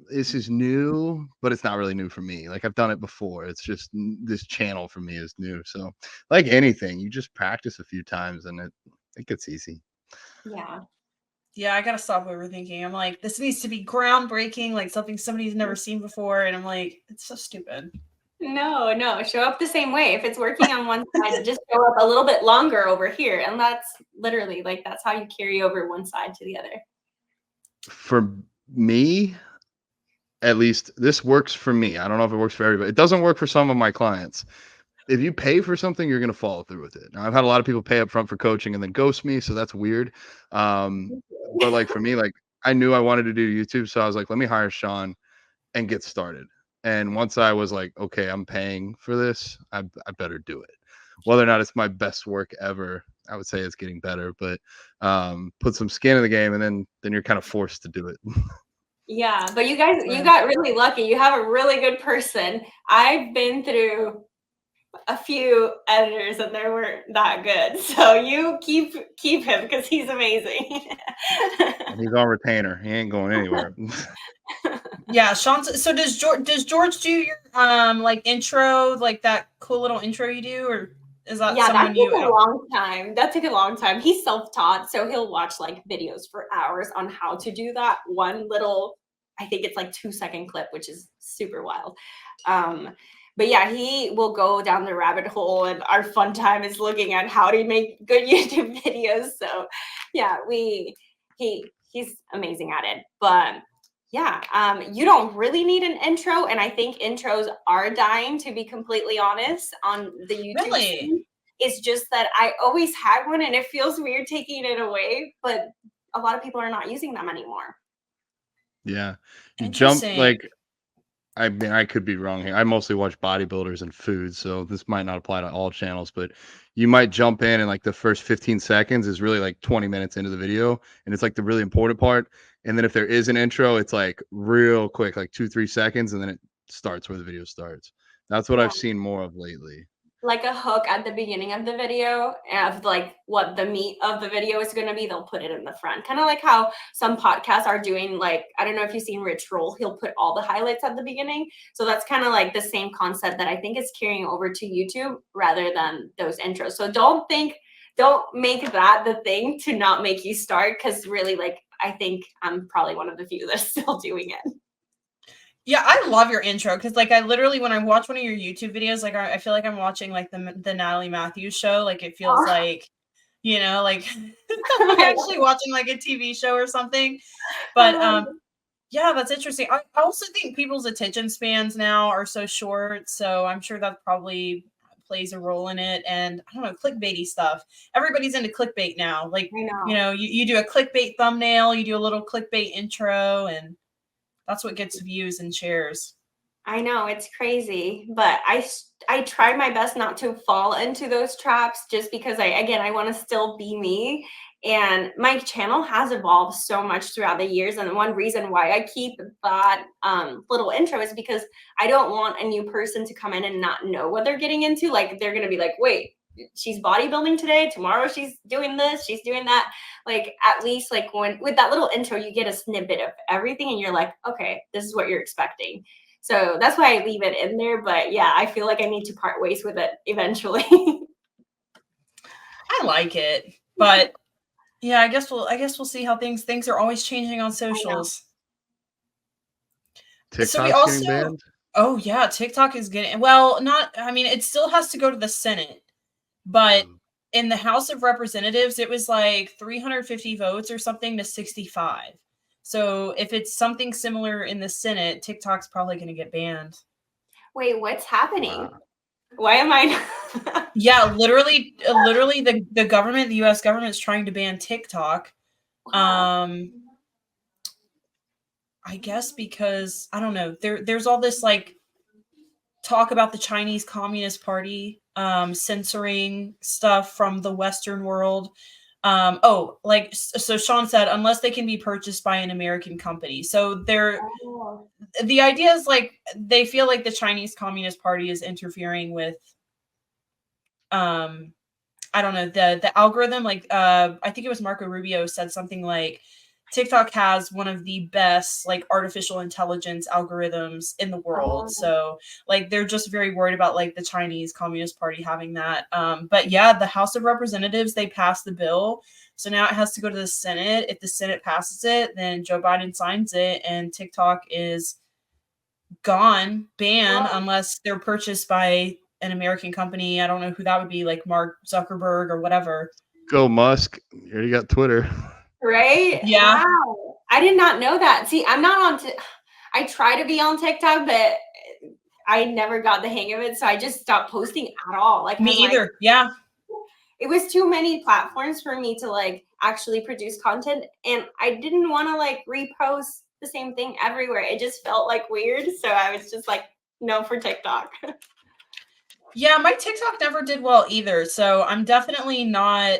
this is new, but it's not really new for me. Like I've done it before. It's just this channel for me is new. So like anything, you just practice a few times and it gets easy. Yeah. Yeah, I gotta stop overthinking. I'm like, this needs to be groundbreaking, like something somebody's never seen before. And I'm like, it's so stupid. No, show up the same way. If it's working on one side, just show up a little bit longer over here. And that's literally like, that's how you carry over one side to the other. For me, at least this works for me. I don't know if it works for everybody. It doesn't work for some of my clients. If you pay for something, you're going to follow through with it. Now, I've had a lot of people pay up front for coaching and then ghost me, so that's weird. But like for me, like I knew I wanted to do YouTube, so I was like, let me hire Sean and get started. And once I was like, okay, I'm paying for this, I better do it. Whether or not it's my best work ever, I would say it's getting better, but put some skin in the game, and then you're kind of forced to do it. Yeah, but you guys, you got really lucky. You have a really good person. I've been through a few editors and they weren't that good. So you keep him because he's amazing. And he's on retainer. He ain't going anywhere. Yeah, Sean. So does George do your like intro, like that cool little intro you do, or is that someone took a long time. That took a long time. He's self-taught, so he'll watch like videos for hours on how to do that one little, I think it's like 2-second clip, which is super wild. But yeah, he will go down the rabbit hole, and our fun time is looking at how to make good YouTube videos. So yeah, he's amazing at it. But Yeah, you don't really need an intro, and I think intros are dying, to be completely honest, on the YouTube Really? scene. It's just that I always had one, and it feels weird taking it away, but a lot of people are not using them anymore. Yeah. You jump Interesting. like I mean, I could be wrong here. I mostly watch bodybuilders and food, so this might not apply to all channels, but you might jump in and like the first 15 seconds is really like 20 minutes into the video, and it's like the really important part. And then if there is an intro, it's like real quick, like 2-3 seconds, and then it starts where the video starts. That's what Yeah. I've seen more of lately. Like a hook at the beginning of the video of like what the meat of the video is going to be, they'll put it in the front, kind of like how some podcasts are doing. Like, I don't know if you've seen Rich Roll, he'll put all the highlights at the beginning. So that's kind of like the same concept that I think is carrying over to YouTube rather than those intros. So don't make that the thing to not make you start, because really, like, I think I'm probably one of the few that's still doing it. Yeah, I love your intro because, like, I literally, when I watch one of your YouTube videos, like, I feel like I'm watching like the Natalie Matthews show. Like, it feels like, like I'm actually watching like a TV show or something. But yeah, that's interesting. I also think people's attention spans now are so short, so I'm sure that probably plays a role in it. And I don't know, clickbaity stuff. Everybody's into clickbait now. Like, I know. you do a clickbait thumbnail, you do a little clickbait intro, and that's what gets views and shares. I know, it's crazy, but I try my best not to fall into those traps, just because I want to still be me. And my channel has evolved so much throughout the years, and one reason why I keep that little intro is because I don't want a new person to come in and not know what they're getting into. Like, they're gonna be like, wait, she's bodybuilding today, tomorrow she's doing this, she's doing that. Like, at least, like, when with that little intro you get a snippet of everything, and you're like, okay, this is what you're expecting. So that's why I leave it in there. But yeah, I feel like I need to part ways with it eventually. I like it, but yeah, I guess we'll see how things are always changing on socials. So we TikTok's getting also, banned. oh yeah, TikTok is getting, well, not, I mean, it still has to go to the Senate, but in the House of Representatives, it was like 350 votes or something to 65. So if it's something similar in the Senate, TikTok's probably going to get banned. Wait, what's happening? Wow. Why am I? Yeah, literally the government, the US government is trying to ban TikTok. Wow. I guess because I don't know, there's all this like talk about the Chinese Communist Party censoring stuff from the Western world. So Sean said, unless they can be purchased by an American company. So the idea is like they feel like the Chinese Communist Party is interfering with I don't know, the algorithm. Like I think it was Marco Rubio said something like TikTok has one of the best like artificial intelligence algorithms in the world. So like they're just very worried about like the Chinese Communist Party having that. But yeah, the House of Representatives, they passed the bill. So now it has to go to the Senate. If the Senate passes it, then Joe Biden signs it and TikTok is banned unless they're purchased by an American company. I don't know who that would be, like Mark Zuckerberg or whatever. Go Musk. You already got Twitter. Right? Yeah. Wow. I did not know that. See, I'm not on I try to be on TikTok, but I never got the hang of it, so I just stopped posting at all. Like, Me either. like, yeah. It was too many platforms for me to like actually produce content, and I didn't want to like repost the same thing everywhere. It just felt like weird, so I was just like, no for TikTok. Yeah, my TikTok never did well either, so I'm definitely not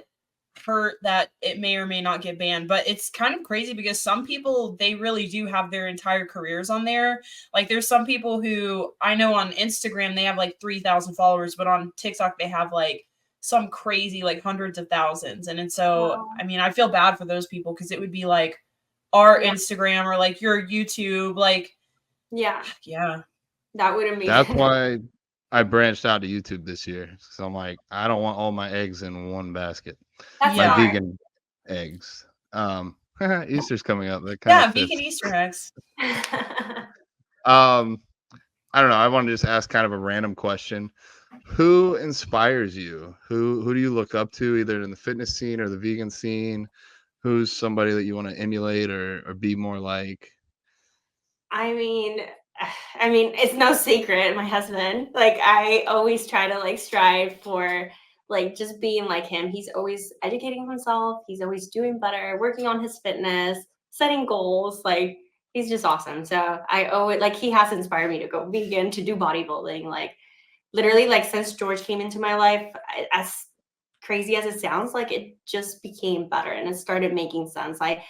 hurt that it may or may not get banned. But it's kind of crazy because some people, they really do have their entire careers on there. Like there's some people who I know on Instagram they have like 3,000 followers, but on TikTok they have like some crazy like hundreds of thousands. And so I mean I feel bad for those people because it would be like our Instagram or like your YouTube, like yeah, that would have made That's why I branched out to YouTube this year. So I'm like, I don't want all my eggs in one basket. That's My smart. vegan eggs. Easter's coming up. That kind of fits. Vegan Easter eggs. I don't know. I want to just ask kind of a random question. Who inspires you? Who do you look up to, either in the fitness scene or the vegan scene? Who's somebody that you want to emulate or be more like? I mean, it's no secret. My husband, like, I always try to like strive for like just being like him. He's always educating himself. He's always doing better, working on his fitness, setting goals. Like, he's just awesome. So I owe it. Like, he has inspired me to go vegan, to do bodybuilding. Like, literally, like, since George came into my life, as crazy as it sounds, like, it just became better and it started making sense. I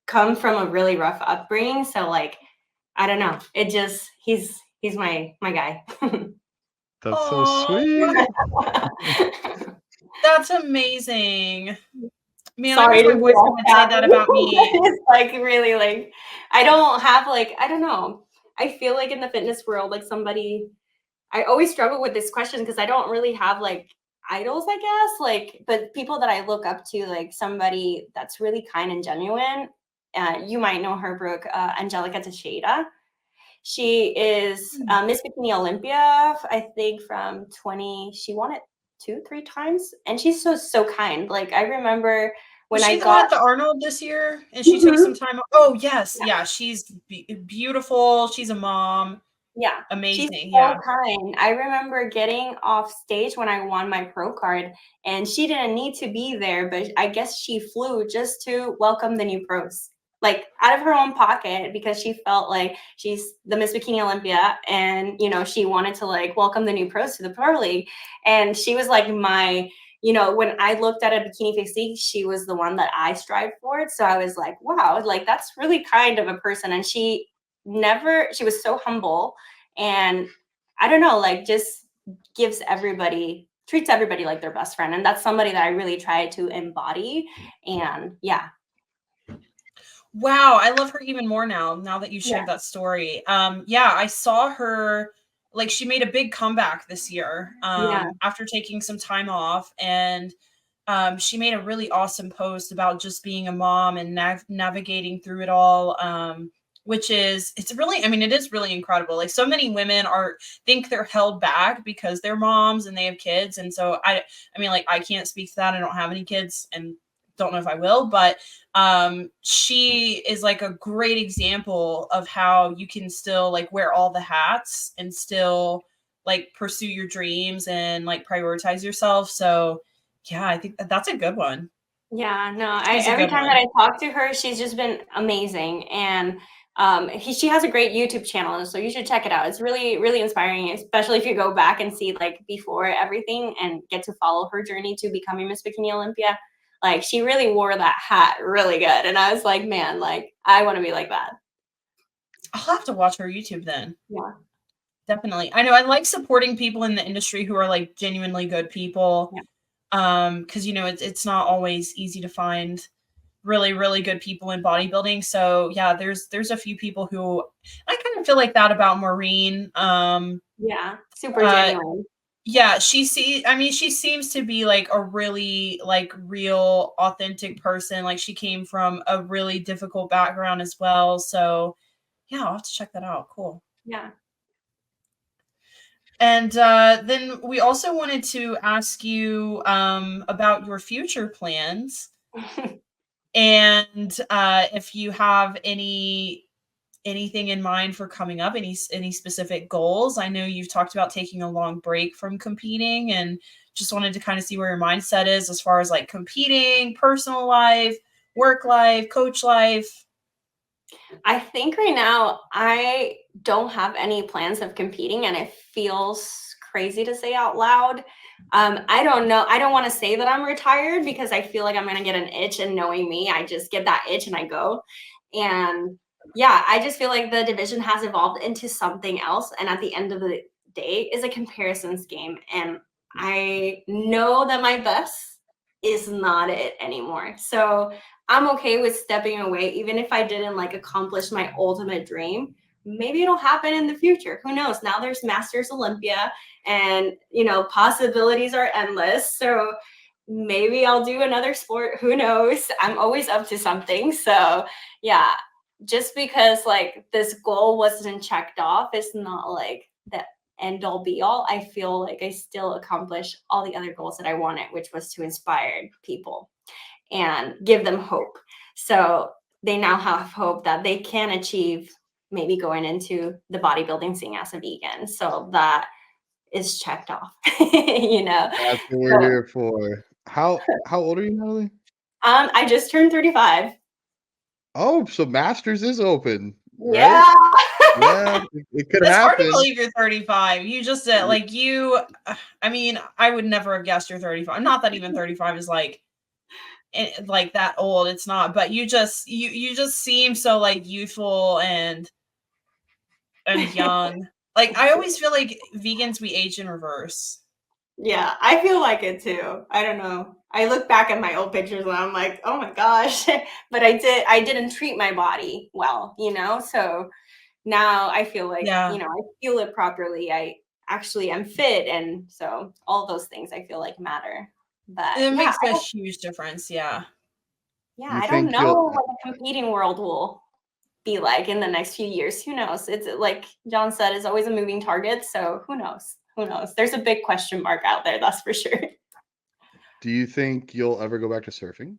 come from a really rough upbringing, so like, I don't know. It just he's my guy. That's so Oh, sweet. that's amazing. Man, I Sorry wish to my be boyfriend all would say that sappy. about me. It's like really like I don't have like I don't know. I feel like in the fitness world, like somebody I always struggle with this question because I don't really have like idols, I guess. Like, but people that I look up to, like somebody that's really kind and genuine. You might know her, Brooke, Angelica Teixeira. She is Miss Bikini Olympia, I think from 20. She won it 2, 3 times, and she's so kind. Like, I remember when Was I she the one got at the Arnold this year? And she took some time. Oh, yes. Yeah. She's beautiful. She's a mom. yeah, she's Amazing. so Yeah. kind. I remember getting off stage when I won my pro card, and she didn't need to be there, but I guess she flew just to welcome the new pros, like out of her own pocket, because she felt like she's the Miss Bikini Olympia, and she wanted to like welcome the new pros to the pro league. And she was like my, when I looked at a bikini physique, she was the one that I strived for. So I was like, wow, like that's really kind of a person. And she was so humble, and I don't know, like just treats everybody like their best friend. And that's somebody that I really try to embody. And yeah. Wow. I love her even more now that you Yeah. shared that story. Yeah, I saw her, like, she made a big comeback this year Yeah. after taking some time off. And she made a really awesome post about just being a mom and navigating through it all. Which is, it's really, I mean, it is really incredible. Like, so many women think they're held back because they're moms and they have kids. And so I mean, like, I can't speak to that. I don't have any kids and don't know if I will, but she is like a great example of how you can still like wear all the hats and still like pursue your dreams and like prioritize yourself. So yeah, I think that's a good one. Yeah, no, She's a every good time that one. I talk to her, she's just been amazing. And she has a great YouTube channel, so you should check it out. It's really, really inspiring, especially if you go back and see like before everything and get to follow her journey to becoming Miss Bikini Olympia. Like, she really wore that hat really good. And I was like, man, like, I want to be like that. I'll have to watch her YouTube then. Yeah. Definitely. I know I like supporting people in the industry who are like genuinely good people. Yeah. Because it's not always easy to find really, really good people in bodybuilding. So yeah, there's a few people who I kind of feel like that about Maureen. Yeah. Super genuine. Yeah, she seems to be like a really like real authentic person. Like, she came from a really difficult background as well. So yeah, I'll have to check that out. Cool. Yeah. And then we also wanted to ask you about your future plans and if you have anything in mind for coming up, any specific goals. I know you've talked about taking a long break from competing, and just wanted to kind of see where your mindset is as far as like competing, personal life, work life, coach life. I think right now I don't have any plans of competing, and it feels crazy to say out loud. I don't know. I don't want to say that I'm retired because I feel like I'm going to get an itch, and knowing me, I just get that itch and I go. And yeah, I just feel like the division has evolved into something else. And at the end of the day, is a comparisons game. And I know that my best is not it anymore. So I'm okay with stepping away, even if I didn't like accomplish my ultimate dream. Maybe it'll happen in the future. Who knows? Now there's Masters Olympia, and possibilities are endless. So maybe I'll do another sport. Who knows? I'm always up to something. So yeah, just because like this goal wasn't checked off, it's not like the end all be all. I feel like I still accomplished all the other goals that I wanted, which was to inspire people and give them hope. So they now have hope that they can achieve maybe going into the bodybuilding scene as a vegan. So that is checked off, you know. That's what we're So, here for. How old are you, Natalie? I just turned 35. Oh, so Masters is open, right? Yeah. Yeah, it could It's hard to happen. believe you're 35. You just like you. I mean, I would never have guessed you're 35. Not that even 35 is like that old. It's not. But you just seem so like youthful and young. Like I always feel like vegans, we age in reverse. Yeah, I feel like it too. I don't know. I look back at my old pictures and I'm like, oh my gosh. But I didn't treat my body well, you know? So now I feel like, Yeah. you know, I feel it properly. I actually am fit. And so all those things I feel like matter. But It yeah, makes a huge difference. Yeah. Do you I don't think know you'll what the competing world will be like in the next few years. Who knows? It's like John said, it's always a moving target. So who knows? Who knows? There's a big question mark out there, that's for sure. do you think you'll ever go back to surfing?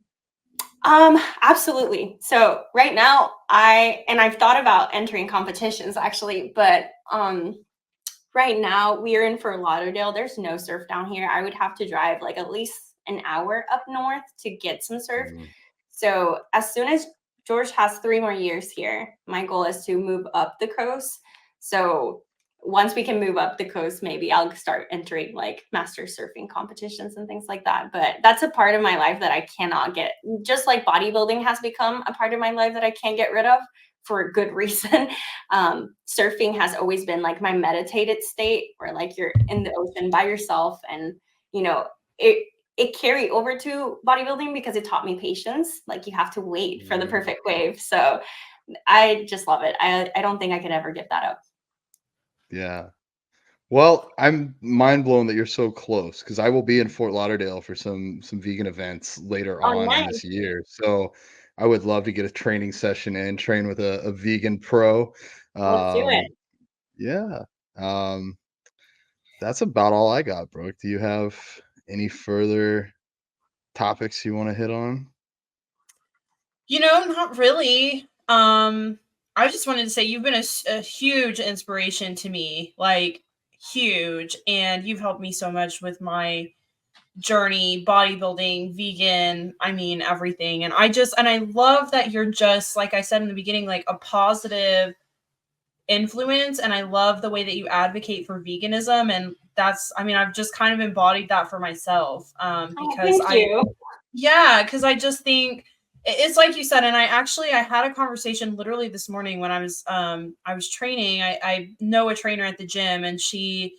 Absolutely. So right now I've thought about entering competitions actually, but right now we are in Fort Lauderdale. There's no surf down here. I would have to drive like at least an hour up north to get some surf. Mm, So as soon as George has 3 more years here, my goal is to move up the coast. So once we can move up the coast, maybe I'll start entering like master surfing competitions and things like that. But that's a part of my life that I cannot get, just like bodybuilding has become a part of my life that I can't get rid of for good reason. Surfing has always been like my meditated state where like you're in the ocean by yourself, and you know, it carried over to bodybuilding because it taught me patience. Like you have to wait for the mm. perfect wave. So I just love it. I don't think I could ever give that up. Yeah. Well, I'm mind blown that you're so close because I will be in Fort Lauderdale for some vegan events later Oh, on in nice. this year. So I would love to get a training session in, train with a vegan pro. Let's do it. Yeah. Um, that's about all I got, Brooke. Do you have any further topics you want to hit on? You know, not really. I just wanted to say you've been a huge inspiration to me, like huge, and you've helped me so much with my journey, bodybuilding, vegan, I mean everything. And I love that you're just like I said in the beginning, like a positive influence, and I love the way that you advocate for veganism, and I've just kind of embodied that for myself Oh, because thank you. because I just think it's like you said, and I had a conversation literally this morning when I was training. I know a trainer at the gym, and she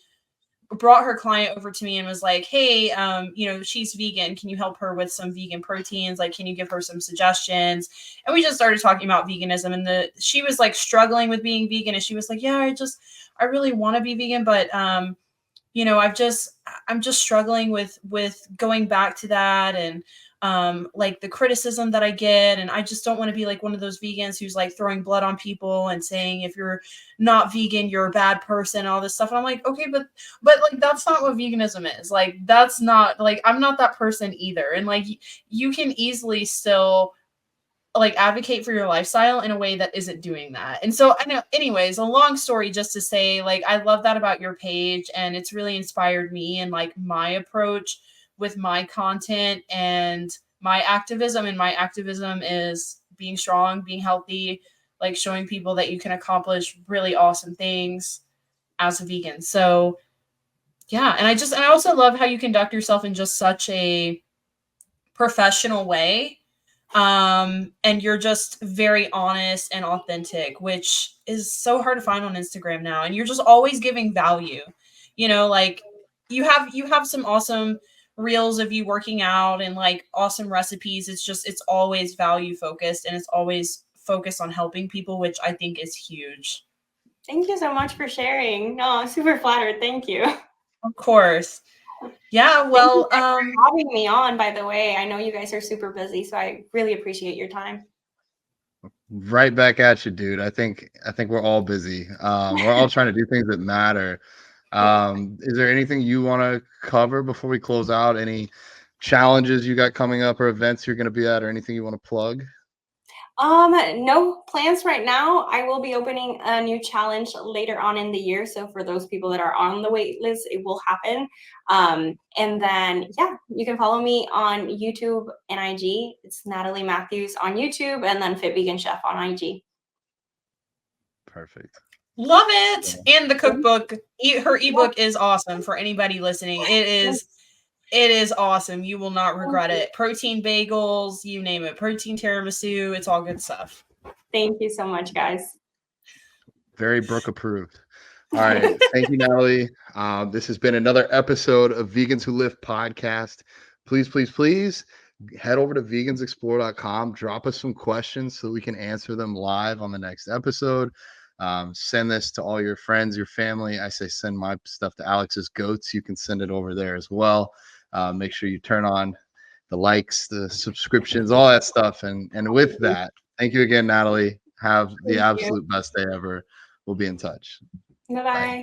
brought her client over to me and was like, hey, you know, she's vegan, can you help her with some vegan proteins, like can you give her some suggestions? And we just started talking about veganism, and she was like struggling with being vegan, and she was like, yeah, I really want to be vegan, but you know, I'm just struggling with going back to that, and like the criticism that I get, and I just don't want to be like one of those vegans who's like throwing blood on people and saying if you're not vegan you're a bad person, all this stuff. And I'm like, okay, but like that's not what veganism is. Like that's not like I'm not that person either. And like you can easily still like advocate for your lifestyle in a way that isn't doing that. And so I know, anyways, a long story just to say, like, I love that about your page, and it's really inspired me and like my approach with my content and my activism. And my activism is being strong, being healthy, like showing people that you can accomplish really awesome things as a vegan. So yeah, and I also love how you conduct yourself in just such a professional way, and you're just very honest and authentic, which is so hard to find on Instagram now. And you're just always giving value, you know, like you have some awesome reels of you working out and like awesome recipes. It's always value focused, and it's always focused on helping people, which I think is huge. Thank you so much for sharing. No, I'm super flattered. Thank you. Of course. Yeah, Thank you well, guys for having me on, by the way. I know you guys are super busy, so I really appreciate your time. Right back at you, dude. I think we're all busy. We're all trying to do things that matter. Yeah. Is there anything you want to cover before we close out? Any challenges you got coming up or events you're going to be at, or anything you want to plug? No plans right now. I will be opening a new challenge later on in the year. So for those people that are on the wait list, it will happen. And then, yeah, you can follow me on YouTube and IG. It's Natalie Matthews on YouTube, and then Fit Vegan Chef on IG. Perfect. Love it. And the cookbook, her ebook is awesome for anybody listening. It is awesome. You will not regret it. Protein bagels, you name it. Protein tiramisu, it's all good stuff. Thank you so much, guys. Very Brooke approved. All right. Thank you, Natalie. This has been another episode of Vegans Who Lift podcast. Please, please, please head over to vegansexplore.com. Drop us some questions so we can answer them live on the next episode. Send this to all your friends, your family. I say send my stuff to Alex's Goats. You can send it over there as well. Make sure you turn on the likes, the subscriptions, all that stuff. And with that, thank you again, Natalie. Have the absolute best day ever. We'll be in touch. Bye-bye.